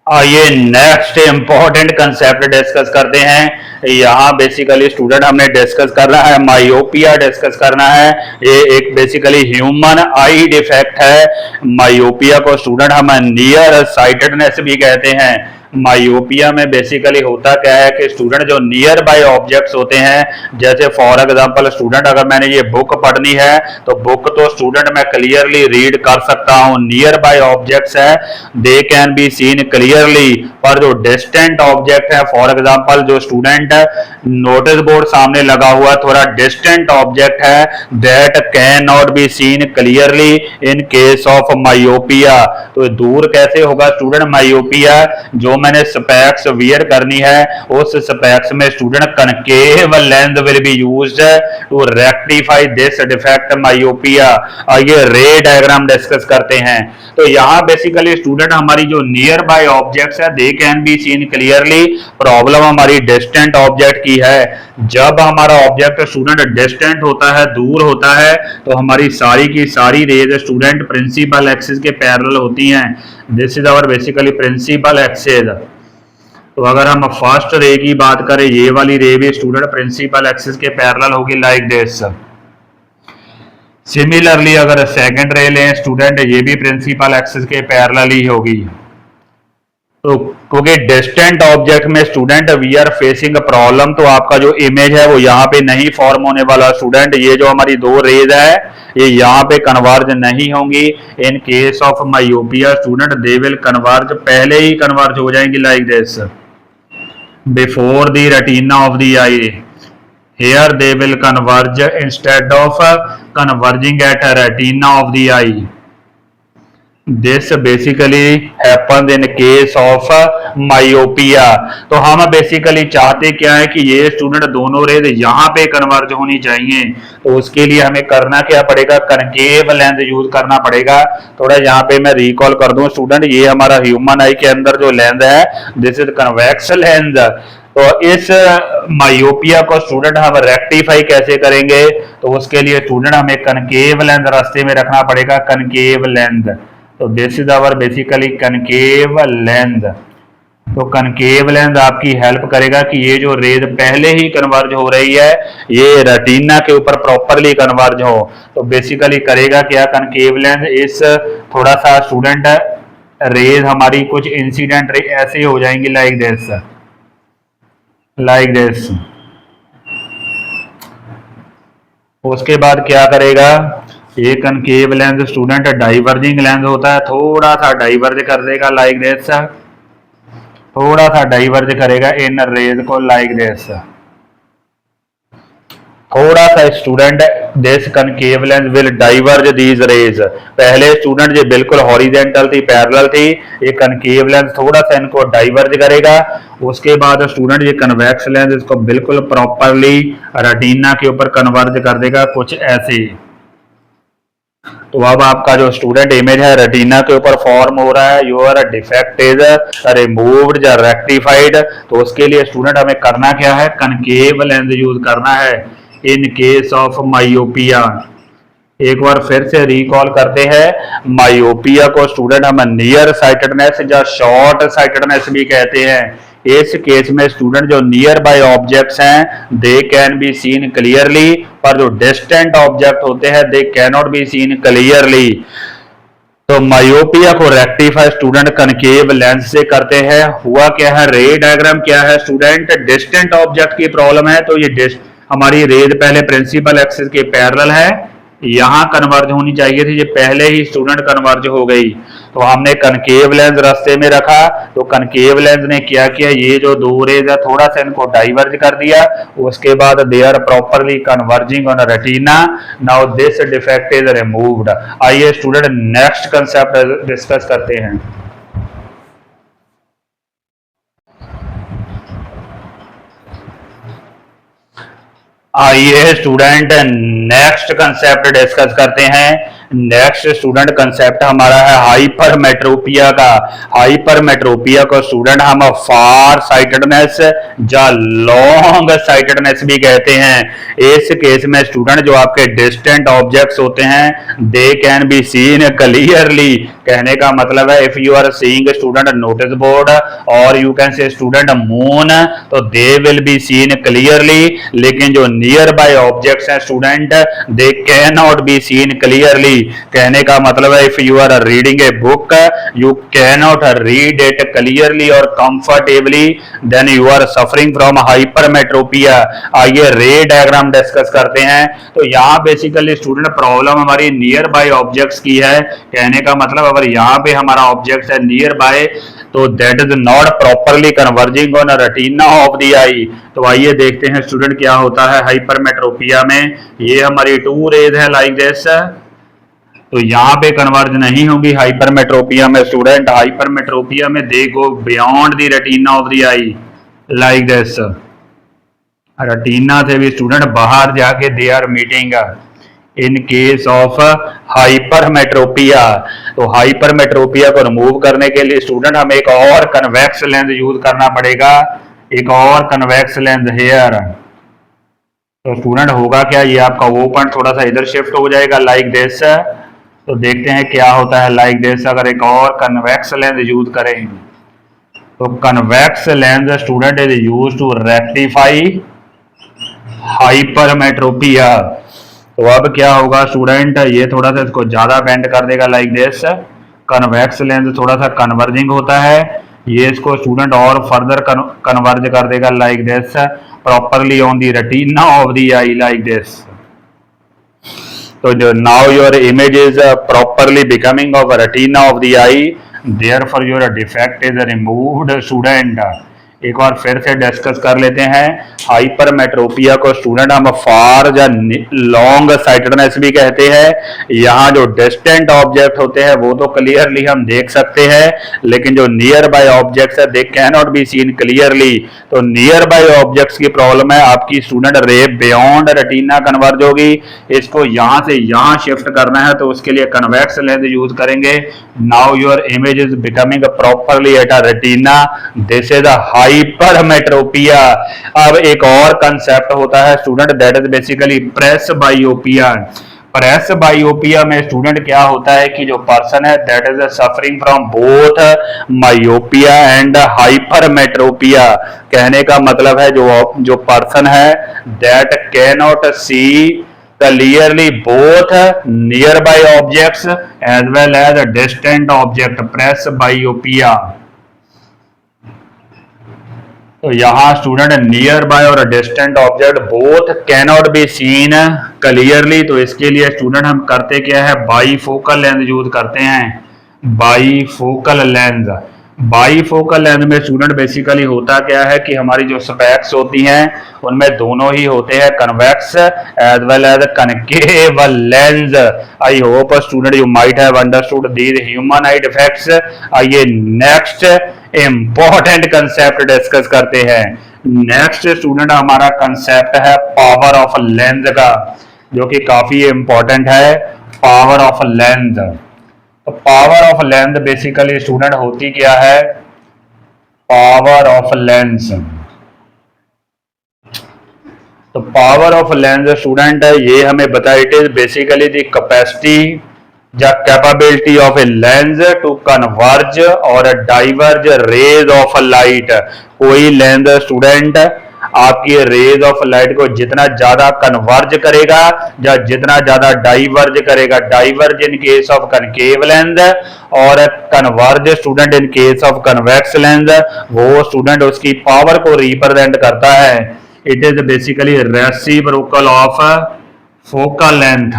आइए नेक्स्ट इंपॉर्टेंट कंसेप्ट डिस्कस करते हैं। यहाँ बेसिकली स्टूडेंट हमने डिस्कस करना है मायोपिया डिस्कस करना है। ये एक बेसिकली ह्यूमन आई डिफेक्ट है। मायोपिया को स्टूडेंट हम नियर साइटेडनेस भी कहते हैं। मायोपिया में बेसिकली होता क्या है कि स्टूडेंट जो नियर बाय ऑब्जेक्ट्स होते हैं, जैसे फॉर एग्जांपल स्टूडेंट अगर मैंने ये बुक पढ़नी है तो बुक तो स्टूडेंट मैं क्लियरली रीड कर सकता हूँ, नियर बाय ऑब्जेक्ट्स है दे कैन बी सीन क्लियरली। पर जो डिस्टेंट ऑब्जेक्ट है, फॉर एग्जांपल जो स्टूडेंट नोटिस बोर्ड सामने लगा हुआ थोड़ा डिस्टेंट ऑब्जेक्ट है, that can not be seen clearly in case of myopia. तो दूर कैसे होगा स्टूडेंट मायोपिया, जो मैंने स्पेक्स वियर करनी है उस स्पेक्स में student concave lens will be used to rectify this defect myopia. आइए रे डायग्राम डिस्कस करते हैं। तो यहाँ बेसिकली स्टूडेंट हमारी जो नियर बाय ऑब्जेक्ट्स है दे can be seen clearly, problem हमारी डिस्टेंट ऑब्जेक्ट की है। जब हमारा ऑब्जेक्ट स्टूडेंट डिस्टेंट होता है, दूर होता है, तो हमारी सारी की सारी रेज स्टूडेंट प्रिंसिपल एक्सिस के पैरेलल होती हैं। This is our basically principal axis. तो अगर हम फर्स्ट रे की बात करें, ये वाली रे भी स्टूडेंट प्रिंसिपल एक्सिस के पैरेलल होगी लाइक दिस। सिमिलरली अगर सेकंड रे लें स्टूडेंट, ये भी प्रिंसिपल एक्सिस के पैरेलल ही होगी। तो क्योंकि डिस्टेंट ऑब्जेक्ट में student we are facing a problem, तो आपका जो इमेज है वो यहाँ पे नहीं फॉर्म होने वाला स्टूडेंट। ये जो हमारी दो रेज है ये यहाँ पे कन्वर्ज नहीं होंगी। इन case of myopia student they will converge, पहले ही कन्वर्ज हो जाएंगी like this before the retina of the I. Here they will converge instead of converging at a retina of the eye. This basically happens in case of myopia. तो हम basically चाहते क्या है कि ये स्टूडेंट दोनों रेज यहाँ पे कन्वर्ज होनी चाहिए। तो उसके लिए हमें करना क्या पड़ेगा, कनकेव लेंस यूज करना पड़ेगा। थोड़ा यहाँ पे मैं रिकॉल कर दूं स्टूडेंट, ये हमारा ह्यूमन आई के अंदर जो लेंस है दिस इज कन्वेक्स लेंस। तो इस मायोपिया को स्टूडेंट हम रेक्टिफाई कैसे करेंगे, तो उसके लिए स्टूडेंट हमें कनकेव लेंस रास्ते में रखना पड़ेगा, कनकेव लेंस। तो this is our basically concave lens. तो कनकेव लेंस आपकी हेल्प करेगा कि ये जो रेज पहले ही कन्वर्ज हो रही है ये रेटिना के ऊपर प्रॉपरली कन्वर्ज हो। तो बेसिकली करेगा क्या कनकेव लेंस, इस थोड़ा सा स्टूडेंट रेज हमारी कुछ इंसिडेंट रे ऐसे हो जाएंगी लाइक दिस, लाइक दिस। उसके बाद क्या करेगा, ये concave lens student diverging lens होता है, थोड़ा सा डाइवर्ज कर देगा लाइक दिस, थोड़ा सा डाइवर्ज करेगा इन रेज को लाइक दिस। थोड़ा सा student this concave lens will diverge these raise. पहले स्टूडेंट ये बिल्कुल हॉरिजेंटल थी, पैरेलल थी, ये कनकेव लेंस थोड़ा सा इनको डाइवर्ज करेगा। उसके बाद स्टूडेंट ये कन्वेक्स लेंस इसको बिल्कुल प्रॉपरली रेटिना के ऊपर कन्वर्ज कर देगा, कुछ ऐसे। तो अब आपका जो स्टूडेंट इमेज है रेटिना के ऊपर फॉर्म हो रहा है, योर डिफेक्ट इज रिमूव्ड या रेक्टिफाइड। तो उसके लिए स्टूडेंट हमें करना क्या है, कनकेव लेंस यूज करना है। इन केस ऑफ मायोपिया। एक बार फिर से रिकॉल करते हैं, मायोपिया को स्टूडेंट हम नियर साइटेडनेस या शॉर्ट साइटेडनेस भी कहते हैं। इस केस में स्टूडेंट जो नियर बाय ऑब्जेक्ट्स हैं they can be seen clearly, पर जो डिस्टेंट ऑब्जेक्ट होते हैं they can not be seen clearly. तो मायोपिया को रेक्टिफाई स्टूडेंट कनकेव लेंस से करते हैं। हुआ क्या है, रे डायग्राम क्या है स्टूडेंट, डिस्टेंट ऑब्जेक्ट की प्रॉब्लम है, तो ये हमारी रेज पहले प्रिंसिपल एक्सिस के पैरेलल है, यहां कन्वर्ज होनी चाहिए थी, ये पहले ही स्टूडेंट कन्वर्ज हो गई। तो हमने कनकेव लेंस रास्ते में रखा, तो कनकेव लेंस ने क्या किया, ये जो दो रेज है थोड़ा सा इनको डाइवर्ज कर दिया, उसके बाद they are properly converging on retina. Now this defect is removed. आइए स्टूडेंट नेक्स्ट कंसेप्ट डिस्कस करते हैं। आइए स्टूडेंट नेक्स्ट कंसेप्ट डिस्कस करते हैं। नेक्स्ट स्टूडेंट कंसेप्ट हमारा है हाइपरमेट्रोपिया का। हाइपरमेट्रोपिया को स्टूडेंट हम फार साइटेडनेस या लॉन्ग साइटेडनेस भी कहते हैं। इस केस में स्टूडेंट जो आपके डिस्टेंट ऑब्जेक्ट्स होते हैं they can be seen clearly. कहने का मतलब है if you are seeing student notice board और you can see student moon, तो they will be seen clearly. लेकिन जो नियर बाय ऑब्जेक्ट्स हैं student they can not be seen clearly. कहने का मतलब है if you are reading a book you can not read it clearly और comfortably, then you are suffering from hypermetropia. आइए ray diagram discuss करते हैं। तो यहाँ बेसिकली स्टूडेंट प्रॉब्लम हमारी नियर बाय ऑब्जेक्ट्स की है। कहने का मतलब अगर यहाँ पे हमारा ऑब्जेक्ट है नियर बाय, तो that is not properly converging on retina of the eye. तो आइए देखते हैं स्टूडेंट क्या होता है हाइपरमेट्रोपिया में। ये हमारी टू रेज है लाइक दिस, तो यहाँ पे कन्वर्ज नहीं होगी हाइपरमेट्रोपिया में स्टूडेंट। हाइपरमेट्रोपिया में they go beyond the retina of the eye like this. Retina से भी स्टूडेंट बाहर जाके they are meeting in case of hypermetropia. तो हाइपरमेट्रोपिया को रिमूव करने के लिए स्टूडेंट हमें एक और कन्वेक्स लेंस यूज करना पड़ेगा, एक और कन्वेक्स लेंस हेयर। तो स्टूडेंट होगा क्या, ये आपका वो पॉइंट थोड़ा सा इधर शिफ्ट हो जाएगा लाइक दिस। तो देखते हैं क्या होता है लाइक दिस अगर एक और कन्वेक्स लेंस यूज करें। तो convex lens student is use to rectify hypermetropia. तो अब क्या होगा स्टूडेंट, ये थोड़ा सा इसको ज्यादा बेंड कर देगा लाइक दिस। कन्वेक्स लेंस थोड़ा सा कन्वर्जिंग होता है, ये इसको स्टूडेंट और फर्दर कन्वर्ज कर देगा like this properly on the retina of the eye like this. तो जो now your image is properly becoming of retina of the I, therefore your defect is removed student. एक बार फिर से discuss कर लेते हैं। हाइपरमेट्रोपिया को स्टूडेंट हम फार या लॉन्ग साइटेडनेस भी कहते हैं। यहाँ जो डिस्टेंट ऑब्जेक्ट होते हैं वो तो क्लियरली हम देख सकते हैं, लेकिन जो नियर बाय ऑब्जेक्ट्स है दे can not be seen clearly. तो नियर बाय ऑब्जेक्ट्स की प्रॉब्लम है आपकी स्टूडेंट रे बियॉन्ड रेटिना कन्वर्ज होगी, इसको यहाँ से यहाँ शिफ्ट करना है तो उसके लिए कन्वेक्स लेंस यूज करेंगे। Now your image is becoming properly at a retina, this is a hypermetropia. अब एक और कंसेप्ट होता है student that is basically presbyopia. Presbyopia में स्टूडेंट क्या होता है कि जो पर्सन है that is suffering from both myopia and hypermetropia. कहने का मतलब है जो पर्सन है that can not see clearly both nearby objects as well as distant object, presbyopia। तो यहाँ स्टूडेंट नियर बाय और distant object both cannot be seen clearly. तो इसके लिए स्टूडेंट हम करते क्या है, बाईफोकल लेंस यूज करते हैं। बाईफोकल लेंस, बाईफोकल लेंस में स्टूडेंट बेसिकली होता क्या है कि हमारी जो स्पेक्स होती हैं उनमें दोनों ही होते हैं convex as well as concave lens. I hope student you might have understood these human eye defects. आइए नेक्स्ट इंपॉर्टेंट कंसेप्ट डिस्कस करते हैं। नेक्स्ट स्टूडेंट हमारा कंसेप्ट है पावर ऑफ लेंस का, जो कि काफी इंपॉर्टेंट है। पावर ऑफ लेंस, तो power of lens basically student होती क्या है, पावर ऑफ लेंस। तो पावर ऑफ लेंस स्टूडेंट ये हमें बताया, it is basically the capacity या capability of a lens to converge और डाइवर्ज रेज ऑफ लाइट। कोई लेंस स्टूडेंट आपकी रेज ऑफ लाइट को जितना ज्यादा कन्वर्ज करेगा या जितना ज्यादा डाइवर्ज करेगा, diverge in case of concave lens और converge student in case of convex lens, वो स्टूडेंट उसकी पावर को रिप्रेजेंट करता है। It is basically reciprocal of focal length,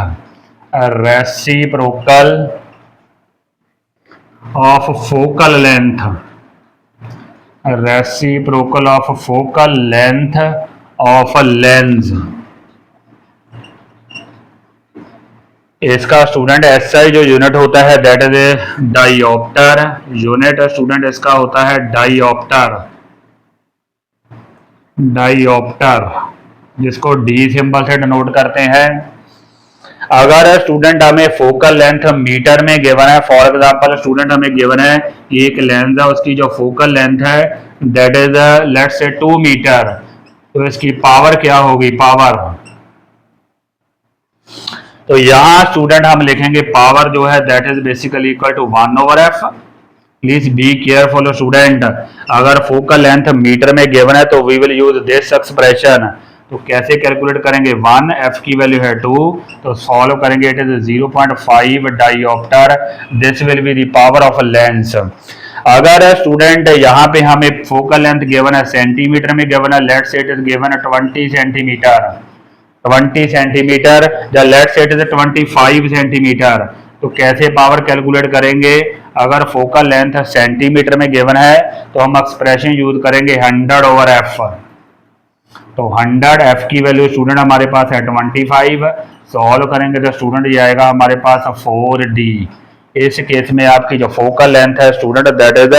reciprocal of focal length, reciprocal of focal length of lens. इसका student SI जो unit होता है that is a dioptre unit, student इसका होता है डाइऑप्टर, डाइऑप्टर जिसको डी सिंबल से डिनोट करते हैं। अगर स्टूडेंट हमें फोकल लेंथ मीटर में गिवन है, फॉर एग्जांपल स्टूडेंट हमें गिवन है कि एक लेंस है उसकी जो फोकल लेंथ है that is let's say 2 metre, तो इसकी पावर क्या होगी, पावर। तो यहां स्टूडेंट हम लिखेंगे पावर जो है that is basically equal to 1/f। Please be careful student, अगर फोकल लेंथ मीटर में गिवन है तो we will use this expression. तो कैसे कैलकुलेट करेंगे, 1, f की वैल्यू है 2, तो सॉल्व करेंगे, it is 0.5 dioptre, this will be the power of lens. अगर स्टूडेंट यहाँ पे हमें फोकल लेंथ गिवन है सेंटीमीटर में गिवन है, let's say it is given है 20 सेंटीमीटर, 20 सेंटीमीटर या let's say it is 25 centimetre, तो कैसे पावर कैलकुलेट करेंगे। अगर फोकल लेंथ सेंटीमीटर में गिवन है तो हम एक्सप्रेशन यूज करेंगे 100/f। तो 100f की वैल्यू स्टूडेंट हमारे पास है 25, सॉल्व करेंगे तो स्टूडेंट ये आएगा हमारे पास 4d। इस केस में आपकी जो फोकल लेंथ है स्टूडेंट दैट इज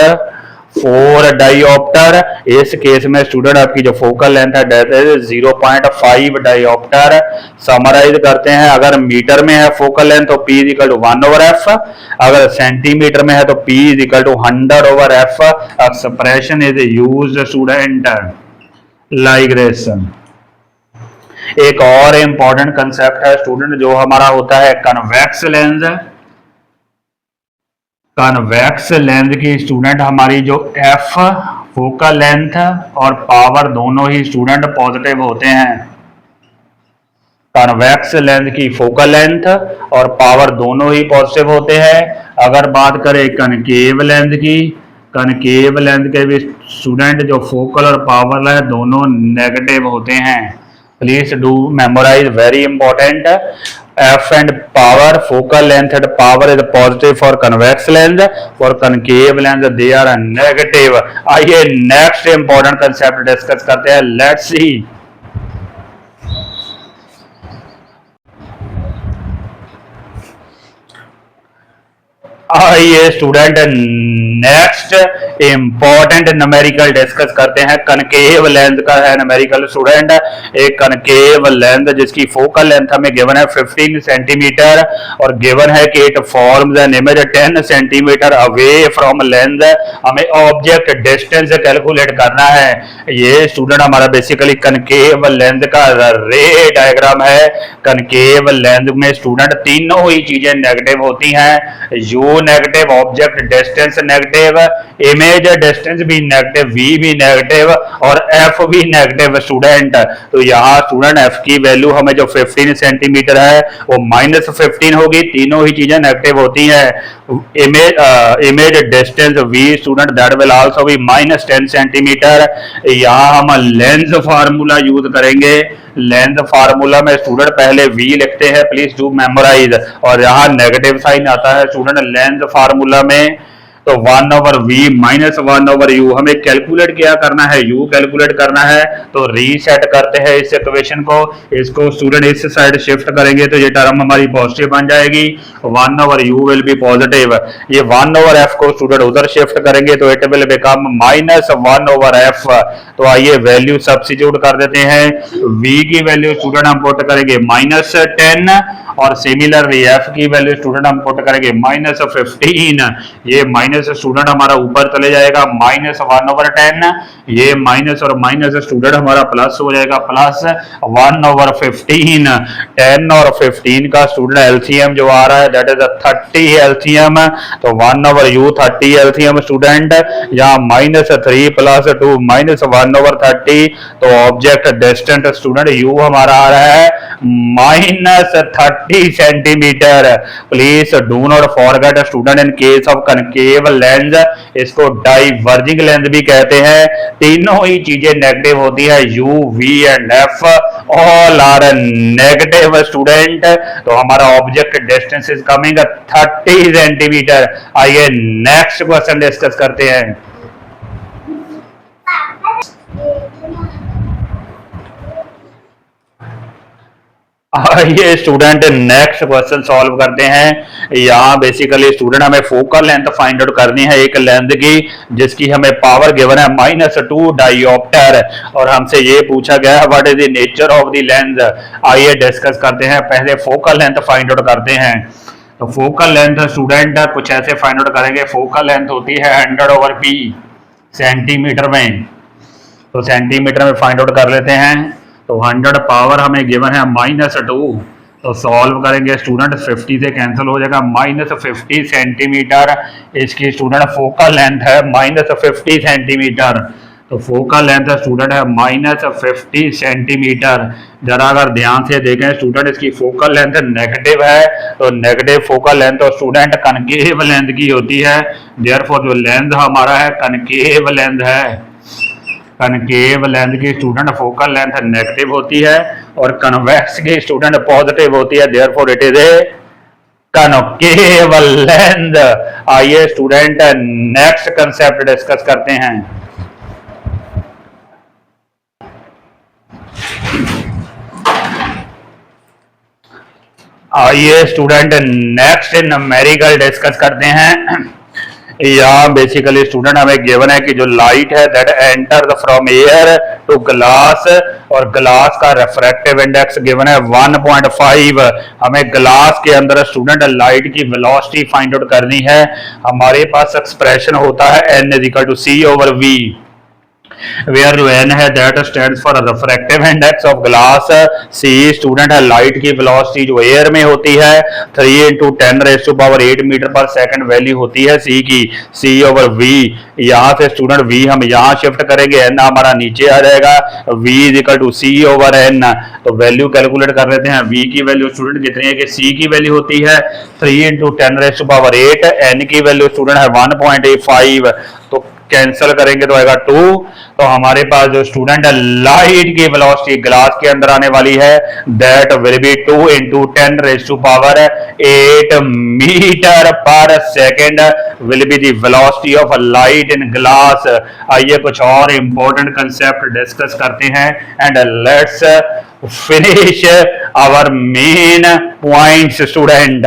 4 डाइऑप्टर, इस केस में स्टूडेंट आपकी जो फोकल लेंथ है दैट इज 0.5 डाइऑप्टर। समराइज करते हैं, अगर मीटर में है फोकल लेंथ तो p is equal to 1/f, अगर सेंटीमीटर में है तो p is equal to 100/f। Expression is used student like this. एक और इंपॉर्टेंट कंसेप्ट है स्टूडेंट जो हमारा होता है कन्वेक्स लेंस। कन्वेक्स लेंस की स्टूडेंट हमारी जो f फोकल लेंथ और पावर दोनों ही स्टूडेंट पॉजिटिव होते हैं। कन्वेक्स लेंस की फोकल लेंथ और पावर दोनों ही पॉजिटिव होते हैं। अगर बात करें कनकेव लेंस की, कनकेव लेंस के भी स्टूडेंट जो फोकल और पावर है दोनों नेगेटिव होते हैं। Please do memorise, very important. F and power, focal length and power is positive for convex lens, for concave lens they are negative. आइए नेक्स्ट इंपॉर्टेंट कंसेप्ट डिस्कस करते हैं, let's see. आइए student next important numerical discuss करते हैं। Concave lens का है numerical student. एक concave lens जिसकी फोकल लेंथ हमें गिवन है 15 सेंटीमीटर और गिवन है कि it forms an image 10 centimetre away from lens. हमें ऑब्जेक्ट डिस्टेंस कैलकुलेट करना है। ये स्टूडेंट हमारा बेसिकली कनकेव लेंस का रे डायग्राम है। कनकेव लेंस में स्टूडेंट तीनों ही चीजें नेगेटिव होती हैं। You negative, object distance negative, image distance भी नेगेटिव, वी भी नेगेटिव और एफ भी नेगेटिव स्टूडेंट। तो यहाँ स्टूडेंट एफ की वैल्यू हमें जो 15 सेंटीमीटर है वो -15 होगी। तीनों ही चीजें नेगेटिव होती हैं। Image distance V student that will also be -10 centimetre. यहाँ हम लेंस फार्मूला यूज करेंगे। लेंस फार्मूला में स्टूडेंट पहले v लिखते हैं, प्लीज डू मेमोराइज, और यहाँ नेगेटिव साइन आता है स्टूडेंट लेंस फार्मूला में। तो 1/v - 1/u हमें कैलकुलेट क्या करना है, u कैलकुलेट करना है। तो रीसेट करते हैं इस इक्वेशन को, इसको स्टूडेंट इस साइड शिफ्ट करेंगे तो ये टर्म हमारी पॉजिटिव बन जाएगी। 1/u will be positive. ये 1/f को स्टूडेंट उधर शिफ्ट करेंगे तो इट विल बिकम -1/f। तो आइए वैल्यू सब्स्टिट्यूट कर देते हैं। v की वैल्यू स्टूडेंट हम पुट करेंगे -10 और सिमिलरली f की वैल्यू स्टूडेंट हम पुट करेंगे -15। ये माइनस स्टूडेंट हमारा ऊपर चले जाएगा -1/10, ये माइनस और माइनस स्टूडेंट हमारा प्लस हो जाएगा +1/15। 10 और 15 का स्टूडेंट एलसीएम जो आ रहा है दैट इज 30 एलसीएम, तो 1/u 30 एलसीएम स्टूडेंट, यहाँ -3 + 2 -1/30, तो ऑब्जेक्ट डिस्टेंट स्टूडेंट u हमारा आ रहा है -30 centimetre. Please do not forget student in case of concave lens इसको डाइवर्जिंग लेंस भी कहते हैं। तीनों ही चीजें नेगेटिव होती है, u v and f all are negative student. तो हमारा object distance is coming 30 centimetre. आइए नेक्स्ट क्वेश्चन डिस्कस करते हैं। ये स्टूडेंट नेक्स्ट क्वेश्चन सॉल्व करते हैं। यहाँ बेसिकली स्टूडेंट हमें फोकल लेंथ फाइंड आउट करनी है एक लेंथ की जिसकी हमें पावर गिवन है -2 डायोप्टर, और हमसे ये पूछा गया है what is the nature of the length. आइए डिस्कस करते हैं। पहले फोकल लेंथ फाइंड आउट करते हैं। तो फोकल लेंथ स्टूडेंट कुछ ऐसे फाइंड आउट करेंगे। फोकल लेंथ होती है 100/p सेंटीमीटर में, तो सेंटीमीटर में फाइंड आउट कर लेते हैं। तो 100 पावर हमें गिवन है -2, तो सॉल्व करेंगे स्टूडेंट 50 से कैंसिल हो जाएगा, -50 सेंटीमीटर इसकी स्टूडेंट फोकल लेंथ है -50 सेंटीमीटर। तो फोकल लेंथ स्टूडेंट है -50 सेंटीमीटर। जरा अगर ध्यान से देखें स्टूडेंट इसकी फोकल लेंथ नेगेटिव है, तो नेगेटिव फोकल लेंथ तो स्टूडेंट कनकेव लेंथ की होती है। देयरफॉर जो लेंथ हमारा है कनकेव लेंथ है, कनकेव लेंथ की स्टूडेंट फोकल लेंथ नेगेटिव होती है और कन्वेक्स की स्टूडेंट पॉजिटिव होती है। Therefore it is a concave length. आइए स्टूडेंट नेक्स्ट कंसेप्ट डिस्कस करते हैं। आइए स्टूडेंट नेक्स्ट न्यूमेरिकल डिस्कस करते हैं। या बेसिकली स्टूडेंट हमें गिवन है कि जो लाइट है that enter from air to glass, और ग्लास का रिफ्रैक्टिव इंडेक्स गिवन है 1.5। हमें ग्लास के अंदर स्टूडेंट लाइट की वेलोसिटी फाइंड आउट करनी है। हमारे पास एक्सप्रेशन होता है n = c/v, where n है that stands for refractive index of glass। c student है लाइट की वेलोसिटी जो एयर में होती है 3 × 10⁸ मीटर पर सेकंड वैल्यू होती है c की, c/v। यहाँ से स्टूडेंट v हम यहाँ शिफ्ट करेंगे, n हमारा नीचे आ जाएगा, v = c/n। तो वैल्यू कैलकुलेट कर लेते हैं। v की वैल्यू स्टूडेंट कितनी है कि c की वैल्यू होती है 3 × 10⁸, n की वैल्यू स्टूडेंट है 1.5, तो कैंसिल करेंगे तो आएगा 2। तो हमारे पास जो स्टूडेंट है लाइट की वेलोसिटी ग्लास के अंदर आने वाली है that will be 2 × 10⁸ metre per second will be the velocity of light in glass. आइए कुछ और इंपॉर्टेंट कंसेप्ट डिस्कस करते हैं and let's finish our main points student.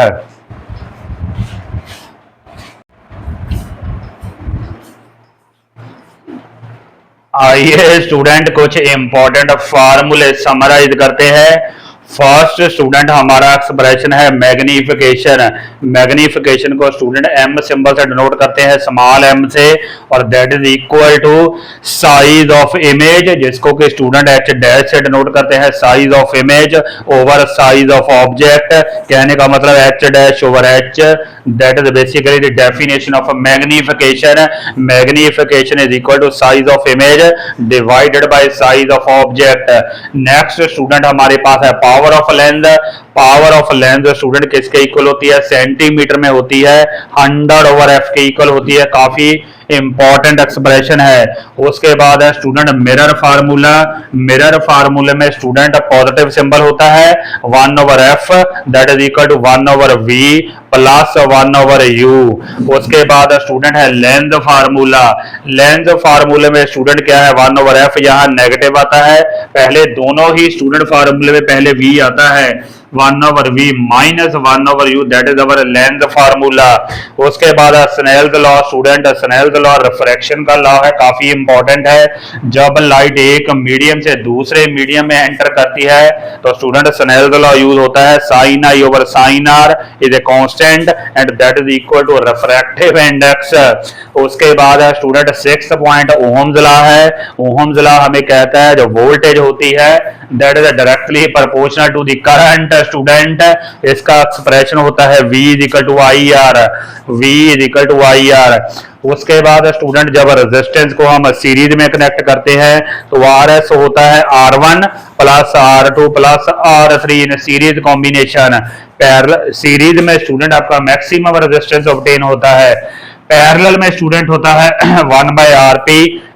आइए स्टूडेंट कुछ इंपॉर्टेंट फार्मूले समराइज करते हैं। फर्स्ट स्टूडेंट हमारा एक्सप्रेशन है मैग्निफिकेशन। मैग्निफिकेशन को स्टूडेंट m सिंबल से डिनोट करते हैं, स्मॉल m से, और that is equal to size of image, जिसको कि स्टूडेंट h डैश से डिनोट करते हैं, size of image over size of object. कहने का मतलब h dash over h, that is basically the definition of magnification. Magnification is equal to size of image divided by size of object. Next student हमारे पास है power of lens. Power of lens student किसके equal होती है, centimetre में होती है, 100/f के इक्वल होती है। काफी इंपॉर्टेंट एक्सप्रेशन है। उसके बाद है स्टूडेंट मिरर फार्मूला। मिरर फार्मूले में स्टूडेंट पॉजिटिव सिंबल होता है 1/f that is equal to 1/v plus 1/u। उसके बाद स्टूडेंट है लेंस फार्मूला। लेंस फार्मूले में स्टूडेंट क्या है 1/f, यहाँ नेगेटिव आता है। पहले दोनों ही स्टूडेंट फार्मूले में पहले v आता है, 1/v minus 1/u, that is our length formula. उसके बाद Snell's law student, Snell's law refraction का लॉ है, काफी इंपॉर्टेंट है। जब लाइट एक मीडियम से दूसरे मीडियम में एंटर करती है तो स्टूडेंट स्नेल्स लॉ यूज होता है, sine i over sine r is a constant and that is equal to refractive index. उसके बाद student sixth point Ohm's law है। ओहम्स लॉ हमें कहता है जो वोल्टेज होती है that is directly proportional to the current. Student इसका एक्सप्रेशन होता है V is equal to I R, V is equal to I R. उसके बाद स्टूडेंट जब रेजिस्टेंस को हम सीरीज में कनेक्ट करते हैं तो RS होता है R1 plus R2 plus R3 in series combination. Parallel series में स्टूडेंट आपका मैक्सिमम रेजिस्टेंस ऑब्टेन होता है, पैरेलल में स्टूडेंट होता है 1/Rp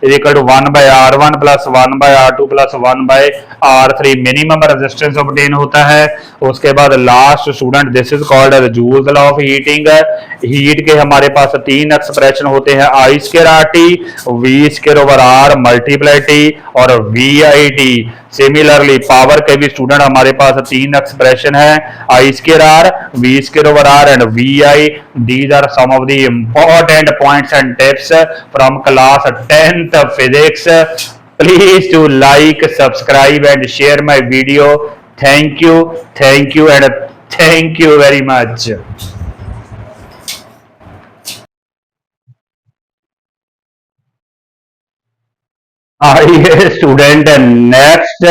is equal to 1/R1 plus 1/R2 plus 1/R3 minimum resistance obtain होता है। उसके बाद last student this is called as Joule's law of heating. Heat के हमारे पास तीन एक्सप्रेशन होते हैं, I square R T, V square over R multiply T और V I T. Similarly power के भी स्टूडेंट हमारे पास तीन एक्सप्रेशन है, I square R, V square over R and V I. These are some of the important points and tips from class 10th physics. Please to like, subscribe and share my video. Thank you and thank you very much. आइए student next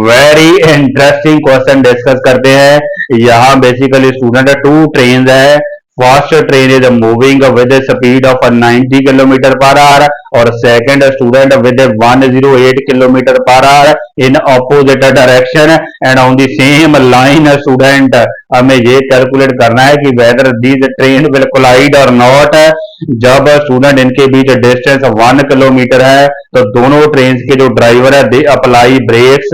very interesting question discuss करते हैं। यहाँ basically student two train है। First train is moving with speed of 90 kilometre per hour और second student with 108 kilometre per hour in opposite direction and on the same line. Student हमें ये कैलकुलेट करना है कि whether this train will collide और not. जब student इनके बीच डिस्टेंस 1 किलोमीटर है तो दोनों ट्रेन के जो ड्राइवर है they apply brakes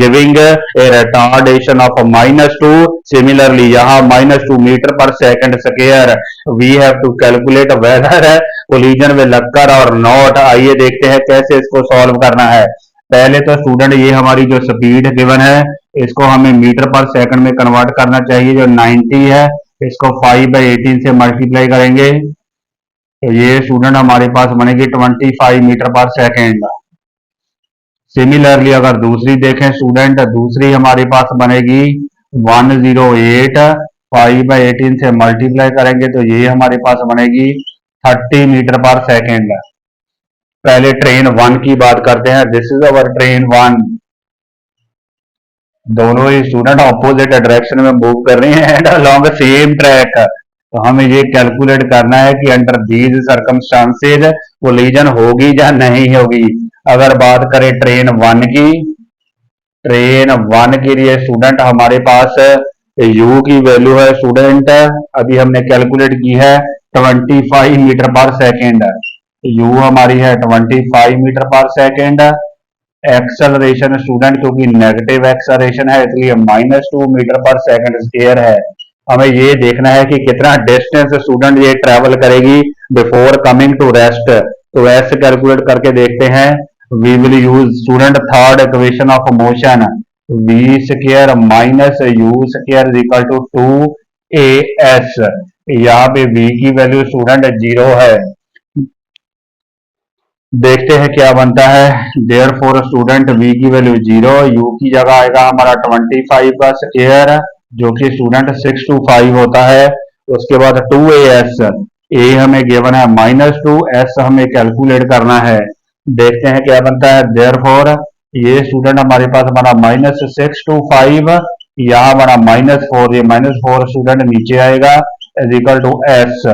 giving a retardation of -2। Similarly यहाँ -2 मीटर पर second square. We have to calculate whether collision will occur और नॉट। आइए देखते हैं कैसे इसको सॉल्व करना है। पहले तो स्टूडेंट ये हमारी जो स्पीड गिवन है इसको हमें मीटर पर सेकंड में कन्वर्ट करना चाहिए। जो 90 है इसको 5/18 से मल्टीप्लाई करेंगे तो ये स्टूडेंट हमारे पास बनेगी 25 मीटर पर सेकेंड। सिमिलरली अगर दूसरी देखें स्टूडेंट, दूसरी हमारे पास बनेगी 108, 5/18 से मल्टीप्लाई करेंगे तो ये हमारे पास बनेगी 30 मीटर पर सेकेंड। पहले ट्रेन 1 की बात करते हैं। This is our train 1। दोनों ही स्टूडेंट ऑपोजिट डायरेक्शन में मूव कर रहे हैं एंड अलोंग सेम ट्रैक। तो हमें ये कैलकुलेट करना है कि अंडर दीज सर्कमस्टांसेज कोलिजन होगी या नहीं होगी। अगर बात करें ट्रेन 1 की, ट्रेन 1 के लिए स्टूडेंट हमारे पास u की वैल्यू है स्टूडेंट अभी हमने कैलकुलेट की है 25 मीटर पर सेकेंड। u हमारी है 25 metre per second. Acceleration student क्योंकि नेगेटिव एक्सेलरेशन है इसलिए -2 मीटर पर सेकंड स्क्वायर है। हमें ये देखना है कि कितना डिस्टेंस स्टूडेंट ये ट्रेवल करेगी बिफोर कमिंग टू रेस्ट। तो ऐसे कैलकुलेट करके देखते हैं। We will use student third equation of motion, v square minus u square is equal to 2as। यहाँ पे v की वैल्यू स्टूडेंट 0 है। देखते हैं क्या बनता है। देयर फोर स्टूडेंट v की वैल्यू 0, u की जगह आएगा हमारा 25 का स्क्वायर जो कि स्टूडेंट 625 होता है। उसके बाद 2as, a हमें गिवन है -2, s हमें कैलकुलेट करना है। देखते हैं क्या बनता है। देयर फोर ये स्टूडेंट हमारे पास बना -625, यहाँ बना -4, ये -4 स्टूडेंट नीचे आएगा इज इक्वल टू s।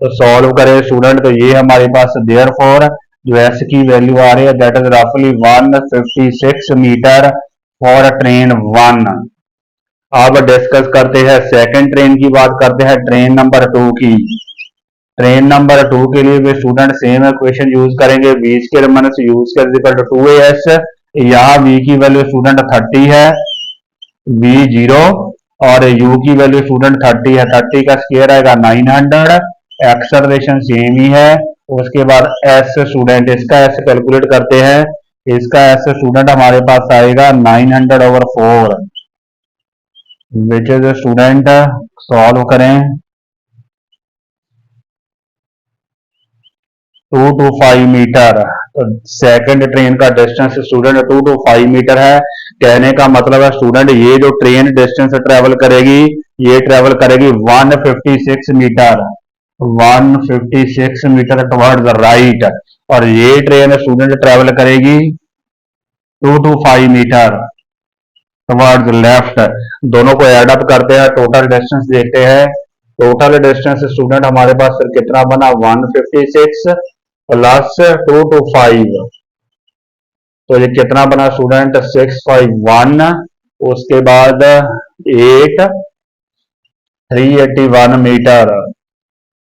तो सॉल्व करें स्टूडेंट तो ये हमारे पास देयर फॉर जो एस की वैल्यू आ रही है दैट इज रफली 156 मीटर फॉर ट्रेन 1। अब डिस्कस करते हैं सेकंड ट्रेन की बात करते हैं, ट्रेन नंबर 2 की। ट्रेन नंबर 2 के लिए भी स्टूडेंट सेम इक्वेशन यूज करेंगे, v square minus u square equal to 2as। यहाँ v की वैल्यू स्टूडेंट 30 है, v 0 और u की वैल्यू स्टूडेंट 30 है। 30 का स्क्वायर आएगा 900, एक्सेलरेशन सेम ही है। उसके बाद s स्टूडेंट, इसका s कैलकुलेट करते हैं। इसका s स्टूडेंट हमारे पास आएगा 900/4। विच इज स्टूडेंट सॉल्व करें 2 to 5 मीटर। तो सेकंड ट्रेन का डिस्टेंस स्टूडेंट 2 to 5 मीटर है। कहने का मतलब है स्टूडेंट ये जो ट्रेन डिस्टेंस ट्रेवल करेगी ये ट्रेवल करेगी 156 मीटर, 156 मीटर टुवर्ड्स राइट, और ये ट्रेन स्टूडेंट ट्रेवल करेगी 2 to 5 मीटर टुवर्ड्स लेफ्ट। दोनों को एड अप करते हैं, टोटल डिस्टेंस देखते हैं। टोटल डिस्टेंस स्टूडेंट हमारे पास फिर कितना बना, 156 प्लस 2 to 5, तो ये कितना बना स्टूडेंट, 651। उसके बाद 8, 381 मीटर।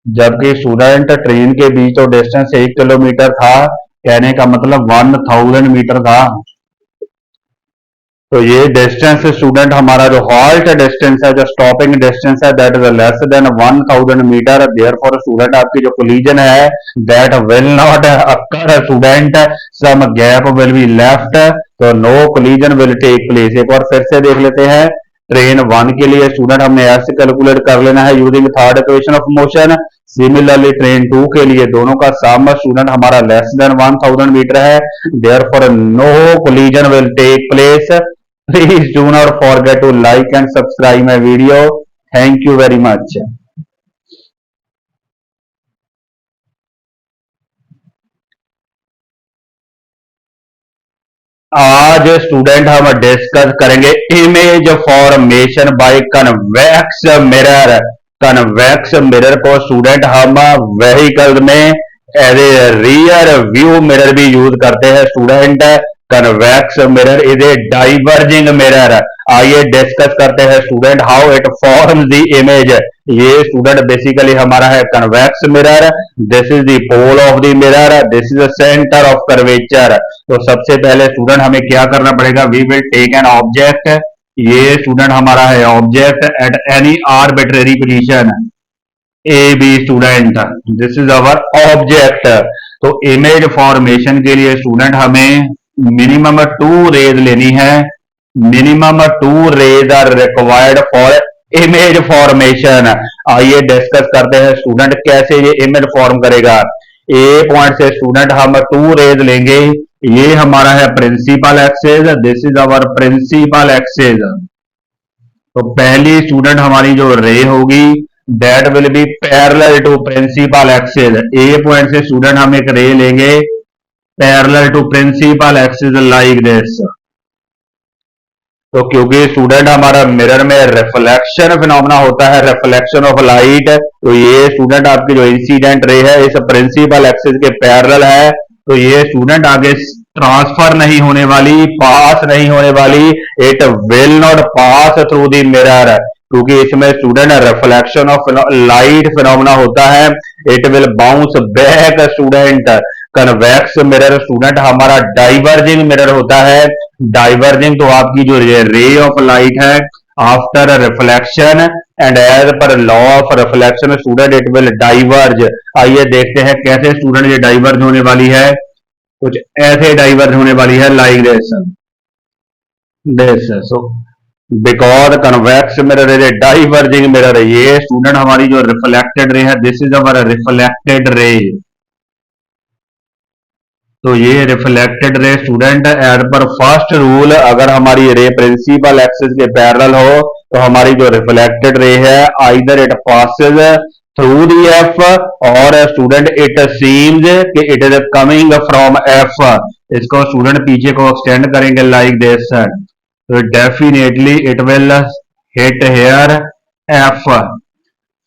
जबकि स्टूडेंट ट्रेन के बीच तो डिस्टेंस 1 किलोमीटर था, कहने का मतलब 1000 मीटर था। तो ये डिस्टेंस स्टूडेंट हमारा जो हॉल्ट डिस्टेंस है, जो स्टॉपिंग डिस्टेंस है, that is less than 1000 metre. Therefore student आपकी जो कोलिजन है that will not occur student, some gap will be left, तो no collision will take place. एक बार फिर से देख लेते हैं। ट्रेन 1 के लिए स्टूडेंट हमने ऐसे कैलकुलेट कर लेना है using third equation of motion. Similarly train 2 के लिए दोनों का सम स्टूडेंट हमारा लेस देन 1000 मीटर है, therefore no collision will take place. Please do not forget to like and subscribe my video. Thank you very much. आज student हम discuss करेंगे image formation by convex mirror. Convex mirror को student हम vehicle में as a rear view mirror भी use करते हैं student. Convex mirror is a diverging mirror. आइए डिस्कस करते हैं student how it forms the image. ये स्टूडेंट बेसिकली हमारा है convex mirror. This is the pole of the mirror, this is the centre of curvature. तो सबसे पहले student हमें क्या करना पड़ेगा, we will take an object. ये स्टूडेंट हमारा है object at any arbitrary position A B student, this is our object. तो इमेज फॉर्मेशन के लिए स्टूडेंट हमें मिनिमम 2 रेज लेनी है। Minimum 2 rays are required for image formation. आइए डिस्कस करते हैं स्टूडेंट कैसे ये इमेज फॉर्म करेगा। ए पॉइंट से स्टूडेंट हम 2 रेज लेंगे। ये हमारा है principal axis, this is our principal axis. तो पहली स्टूडेंट हमारी जो रे होगी that will be parallel to principal axis. A point से स्टूडेंट हम एक रे लेंगे parallel to principal axis like this. तो क्योंकि स्टूडेंट हमारा मिरर में रिफ्लेक्शन फिनोमेना होता है, रिफ्लेक्शन ऑफ लाइट, तो ये स्टूडेंट आपकी जो इंसिडेंट रे है इस प्रिंसिपल एक्सिस के पैरेलल है, तो ये स्टूडेंट आगे ट्रांसफर नहीं होने वाली, पास नहीं होने वाली। It will not pass through the mirror, क्योंकि इसमें student reflection of light phenomena होता है। It will bounce back student. Convex mirror student हमारा डाइवर्जिंग मिरर होता है। डाइवर्जिंग तो आपकी जो रे ऑफ लाइट है after reflection and as per law of reflection student it will diverge. आइए देखते हैं कैसे स्टूडेंट ये डाइवर्ज होने वाली है। कुछ ऐसे डाइवर्ज होने वाली है like this. So because convex mirror is a diverging mirror. ये स्टूडेंट हमारी जो रिफ्लेक्टेड रे है this is our reflected ray. तो ये reflected ray student as per first rule, अगर हमारी रे प्रिंसिपल एक्सिस के पैरेलल हो तो हमारी जो रिफ्लेक्टेड रे है either it passes through the F और स्टूडेंट इट सीम्स कि it is coming from F. इसको स्टूडेंट पीछे को एक्सटेंड करेंगे लाइक दिस, तो definitely it will hit here F,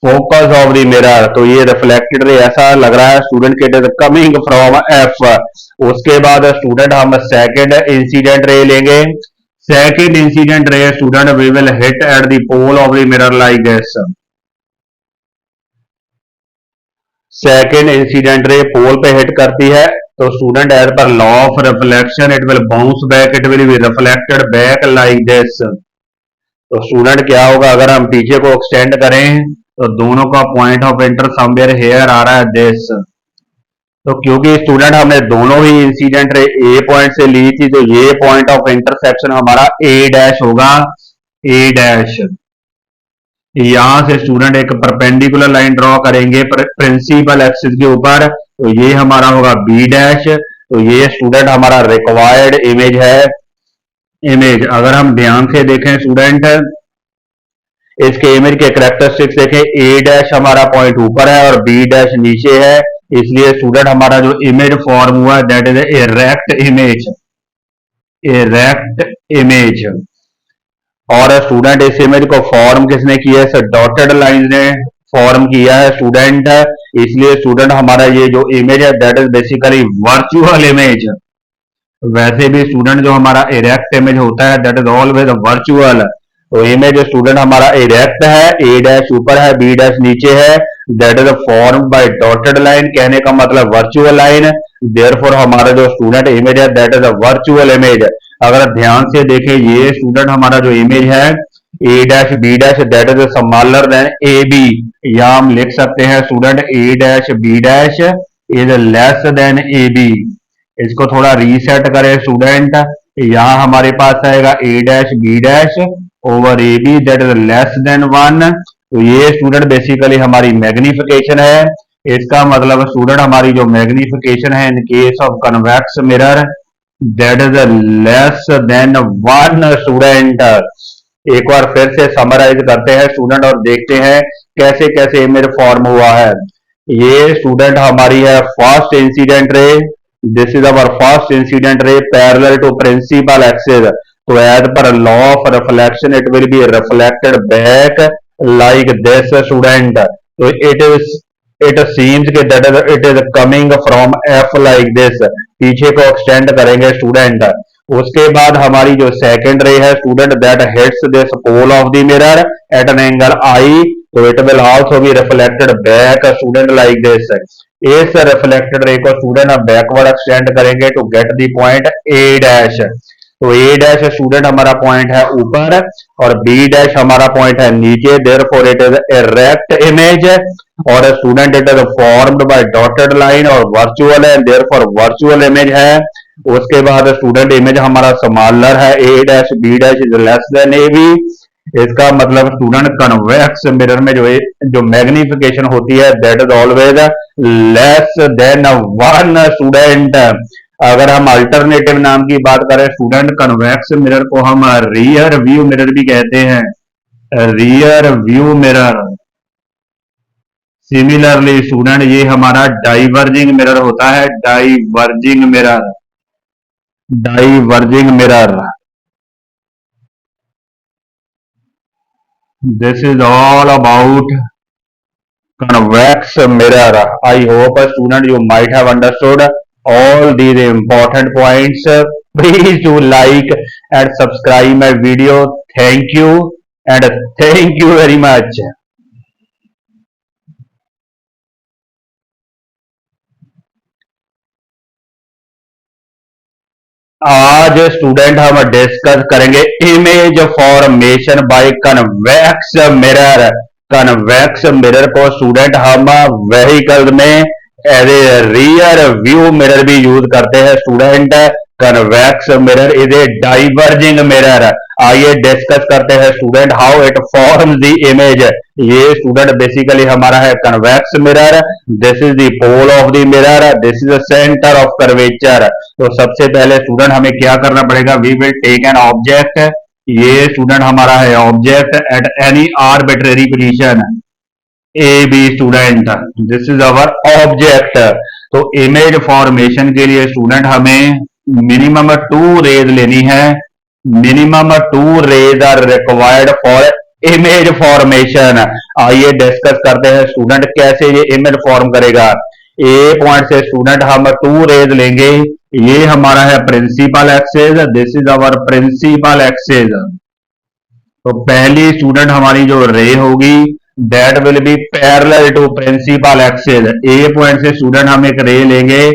focus of the mirror. तो ये रिफ्लेक्टेड रे ऐसा लग रहा है स्टूडेंट के it is coming from F. उसके बाद स्टूडेंट हम सेकंड इंसिडेंट रे लेंगे। Second incident ray student we will hit at the pole of the mirror like this. Second incident ray pole पे हिट करती है तो student as per law of reflection it will bounce back, it will be reflected back like this. तो student क्या होगा, अगर हम पीछे को एक्सटेंड करें तो दोनों का point of inter somewhere here आ रहा है दिस। तो क्योंकि स्टूडेंट हमने दोनों ही इंसिडेंट रे ए पॉइंट से ली थी, तो ये पॉइंट ऑफ इंटरसेक्शन हमारा ए डैश होगा, ए डैश। यहां से स्टूडेंट एक परपेंडिकुलर लाइन ड्रॉ करेंगे प्रिंसिपल एक्सिस के ऊपर, तो ये हमारा होगा बी डैश। तो ये स्टूडेंट हमारा रिक्वायर्ड इमेज है। इमेज अगर हम ध्यान से देखें स्टूडेंट, इसके इमेज के करेक्टरिस्टिक्स देखें, ए डैश हमारा पॉइंट ऊपर है और बी डैश नीचे है, इसलिए स्टूडेंट हमारा जो इमेज फॉर्म हुआ that is erect image. Erect image. और स्टूडेंट इस इमेज को फॉर्म किसने किया है? डॉटेड लाइन ने फॉर्म किया है स्टूडेंट, इसलिए स्टूडेंट हमारा ये जो इमेज है that is basically virtual image. वैसे भी स्टूडेंट जो हमारा इरेक्ट इमेज होता है दैट इज ऑलवेज वर्चुअल। तो इमेज स्टूडेंट हमारा इरेक्ट है, ए डैश ऊपर है बी डैश नीचे है, that is form by dotted line, कहने का मतलब वर्चुअल लाइन। देयरफॉर हमारा जो स्टूडेंट इमेज है that is a virtual image. अगर ध्यान से देखें ये स्टूडेंट हमारा जो इमेज है A dash B dash that is smaller than A B, या हम लिख सकते हैं student A dash B dash is less than A B. इसको थोड़ा रीसेट करें स्टूडेंट, यहां हमारे पास आएगा A dash B dash over A B that is less than 1। तो ये स्टूडेंट बेसिकली हमारी मैग्निफिकेशन है। इसका मतलब स्टूडेंट हमारी जो मैग्निफिकेशन है इन case of convex mirror that is less than 1 student. एक बार फिर से समराइज करते हैं स्टूडेंट और देखते हैं कैसे कैसे इमेज फॉर्म हुआ है। ये स्टूडेंट हमारी है first incident ray, this is our first incident ray parallel to principal axis. तो as per law of reflection it will be reflected back like this student. तो इट सीम्स के that it is coming from F like this, पीछे को extend करेंगे student. उसके बाद हमारी जो सेकंड रे है student that hits this pole of the mirror at an angle i, तो it will also be reflected back student like this. इस रिफ्लेक्टेड रे को स्टूडेंट अब बैकवर्ड एक्सटेंड करेंगे to get the point A dash. तो A dash student हमारा point है ऊपर और बी डैश हमारा पॉइंट है नीचे, therefore it is erect image. और student it is formed by dotted line और वर्चुअल है, देयरफॉर वर्चुअल इमेज है। उसके बाद स्टूडेंट इमेज हमारा स्मॉलर है, A dash B dash is less than A B. इसका मतलब स्टूडेंट कन्वेक्स मिरर में जो मैग्निफिकेशन होती है that is always less than 1 student. अगर हम अल्टरनेटिव नाम की बात करें स्टूडेंट कन्वेक्स मिरर को हम रियर व्यू मिरर भी कहते हैं, rear view mirror. Similarly student ये हमारा डाइवर्जिंग मिरर होता है, diverging mirror, diverging mirror. This is all about convex mirror. I hope student you might have understood all these important points. Please do like and subscribe my video. Thank you and thank you very much. आज student हम discuss करेंगे image formation by convex mirror. Convex mirror को student हम vehicle में as a rear view mirror भी use करते हैं student. Convex mirror is a diverging mirror. आइए डिस्कस करते हैं student how it form the image. ये स्टूडेंट बेसिकली हमारा है convex mirror, this is the pole of the mirror, this is the centre of curvature. तो सबसे पहले student हमें क्या करना पड़ेगा, we will take an object. ये स्टूडेंट हमारा है object at any arbitrary position A B student, this is our object. तो इमेज फॉर्मेशन के लिए स्टूडेंट हमें मिनिमम 2 रेज लेनी है, minimum 2 rays are required for image formation. आइए डिस्कस करते हैं स्टूडेंट कैसे ये इमेज फॉर्म करेगा। ए पॉइंट से स्टूडेंट हम 2 रेज लेंगे, ये हमारा है principal axis, this is our principal axis. तो पहली स्टूडेंट हमारी जो रे होगी that will be parallel to principal axis. A point से स्टूडेंट हम एक रे लेंगे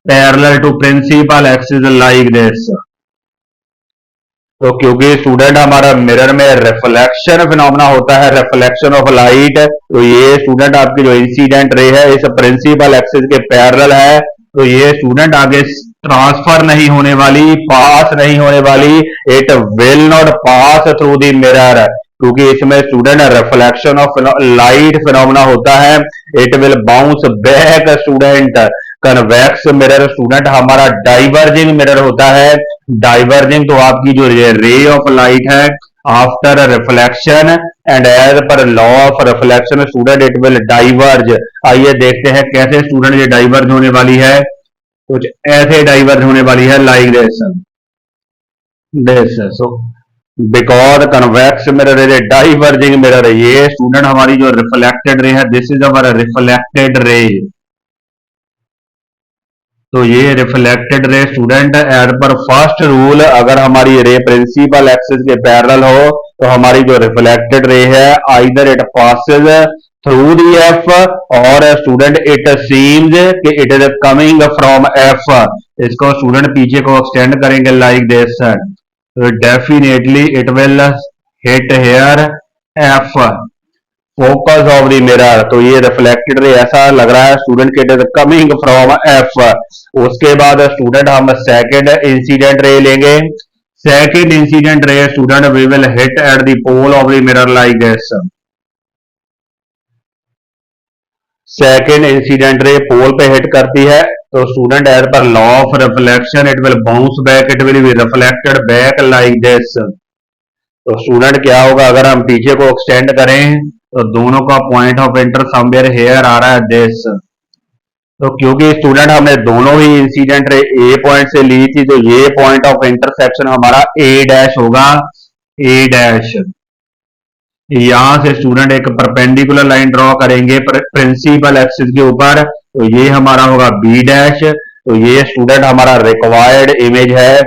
parallel to principal axis like this. तो क्योंकि स्टूडेंट हमारा मिरर में रिफ्लेक्शन फिनोमेना होता है, रिफ्लेक्शन ऑफ लाइट, तो ये स्टूडेंट आपकी जो इंसिडेंट रे है इस प्रिंसिपल एक्सिस के पैरेलल है, तो ये स्टूडेंट आगे ट्रांसफर नहीं होने वाली, पास नहीं होने वाली, it will not pass through the mirror. क्योंकि इसमें student reflection of light phenomena होता है, it will bounce back student. Convex mirror student हमारा डाइवर्जिंग मिरर होता है। डाइवर्जिंग तो आपकी जो रे ऑफ लाइट है after reflection and as per law of reflection student it will diverge. आइए देखते हैं कैसे स्टूडेंट ये डाइवर्ज होने वाली है। कुछ ऐसे डाइवर्ज होने वाली है like this so because convex mirror is a diverging mirror. ये स्टूडेंट हमारी जो रिफ्लेक्टेड रे है, this is our reflected ray. तो ये reflected ray student as per first rule, अगर हमारी रे प्रिंसिपल एक्सिस के पैरेलल हो तो हमारी जो रिफ्लेक्टेड रे है either it passes through the F और स्टूडेंट इट सीम्स कि it is coming from F. इसको स्टूडेंट पीछे को एक्सटेंड करेंगे लाइक दिस, तो definitely it will hit here F focus of the mirror. तो ये रिफ्लेक्टेड रे ऐसा लग रहा है स्टूडेंट के it is coming from F. उसके बाद स्टूडेंट हम सेकेंड इंसिडेंट रे लेंगे। Second incident ray student we will hit at the pole of the mirror like this. Second incident ray pole पे हिट करती है तो student as per law of reflection it will bounce back, it will be reflected back like this. तो student क्या होगा अगर हम पीछे को एक्सटेंड करें तो दोनों का point of inter somewhere here आ रहा है दिस। तो क्योंकि स्टूडेंट हमने दोनों ही इंसिडेंट रे ए पॉइंट से ली थी तो ये पॉइंट ऑफ इंटरसेक्शन हमारा ए डैश होगा, ए डैश। यहां से स्टूडेंट एक परपेंडिकुलर लाइन ड्रॉ करेंगे प्रिंसिपल एक्सिस के ऊपर, तो ये हमारा होगा बी डैश। तो ये स्टूडेंट हमारा रिक्वायर्ड इमेज है।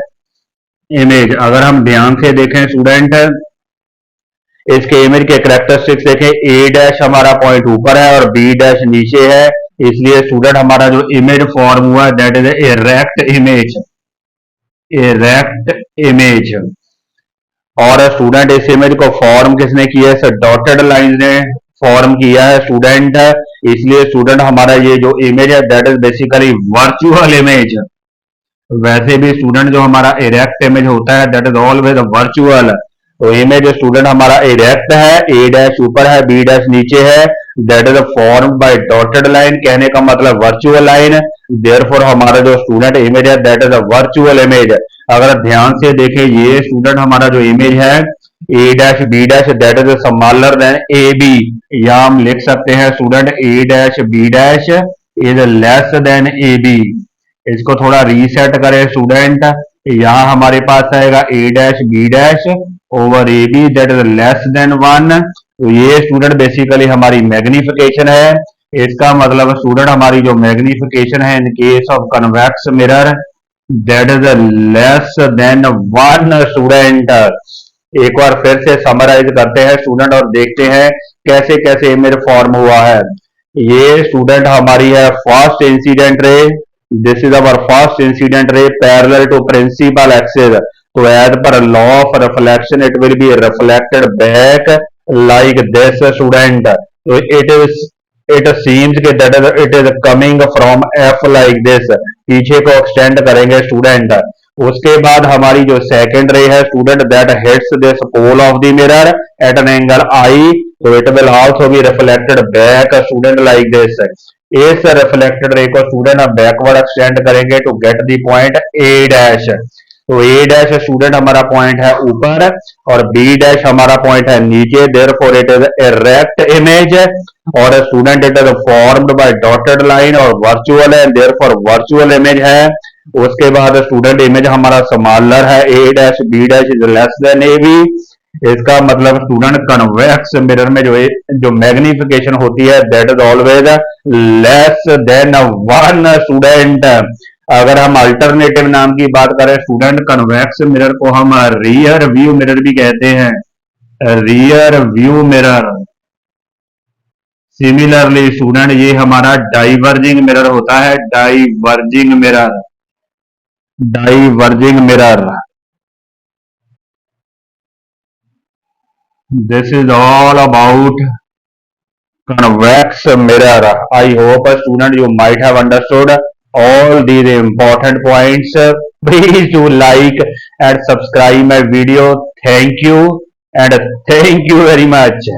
इमेज अगर हम ध्यान से देखें स्टूडेंट, इसके इमेज के करेक्टरिस्टिक्स देखें, ए डैश हमारा पॉइंट ऊपर है और बी डैश नीचे है, इसलिए स्टूडेंट हमारा जो इमेज फॉर्म हुआ है that is erect image, erect image. और स्टूडेंट इस इमेज को फॉर्म किसने किया है, डॉटेड लाइन ने फॉर्म किया है स्टूडेंट, इसलिए स्टूडेंट हमारा ये जो इमेज है that is basically virtual image. वैसे भी स्टूडेंट जो हमारा इरेक्ट इमेज होता है दैट इज ऑलवेज वर्चुअल। तो इमेज स्टूडेंट हमारा इरेक्ट है, ए डैश ऊपर है बी डैश नीचे है, that is formed by dotted line, कहने का मतलब वर्चुअल लाइन। देयरफॉर हमारा जो स्टूडेंट इमेज है that is a virtual image. अगर ध्यान से देखें ये स्टूडेंट हमारा जो इमेज है A dash B dash that is smaller than A B, या हम लिख सकते हैं student A dash B dash is less than A B. इसको थोड़ा रीसेट करें स्टूडेंट, यहां हमारे पास आएगा A dash B dash over A B that is less than 1। तो ये स्टूडेंट बेसिकली हमारी मैग्निफिकेशन है। इसका मतलब स्टूडेंट हमारी जो मैग्निफिकेशन है इन case of convex mirror that is less than 1 student. एक बार फिर से समराइज करते हैं स्टूडेंट और देखते हैं कैसे कैसे इमेज फॉर्म हुआ है। ये स्टूडेंट हमारी है first incident ray, this is our first incident ray parallel to principal axis. तो as per law of reflection it will be reflected back like this student. तो इट सीम्स के that it is coming from F like this, पीछे को extend करेंगे student. उसके बाद हमारी जो सेकंड रे है student that hits this pole of the mirror at an angle i, तो it will also be reflected back student like this. इस रिफ्लेक्टेड रे को स्टूडेंट हम बैकवर्ड एक्सटेंड करेंगे to get the point A dash. तो A dash student हमारा point है ऊपर और बी डैश हमारा पॉइंट है नीचे, therefore it is erect image. और student it is formed by dotted line और वर्चुअल है, देयरफॉर वर्चुअल इमेज है। उसके बाद स्टूडेंट इमेज हमारा स्मॉलर है, A dash B dash is less than A B. इसका मतलब स्टूडेंट कन्वेक्स मिरर में जो मैग्निफिकेशन होती है that is always less than 1 student. अगर हम अल्टरनेटिव नाम की बात करें स्टूडेंट, कन्वेक्स मिरर को हम रियर व्यू मिरर भी कहते हैं, rear view mirror. Similarly student ये हमारा डाइवर्जिंग मिरर होता है, diverging mirror, diverging mirror. This is all about convex mirror. I hope student you might have understood all these important points. Please do like and subscribe my video. Thank you. And thank you very much.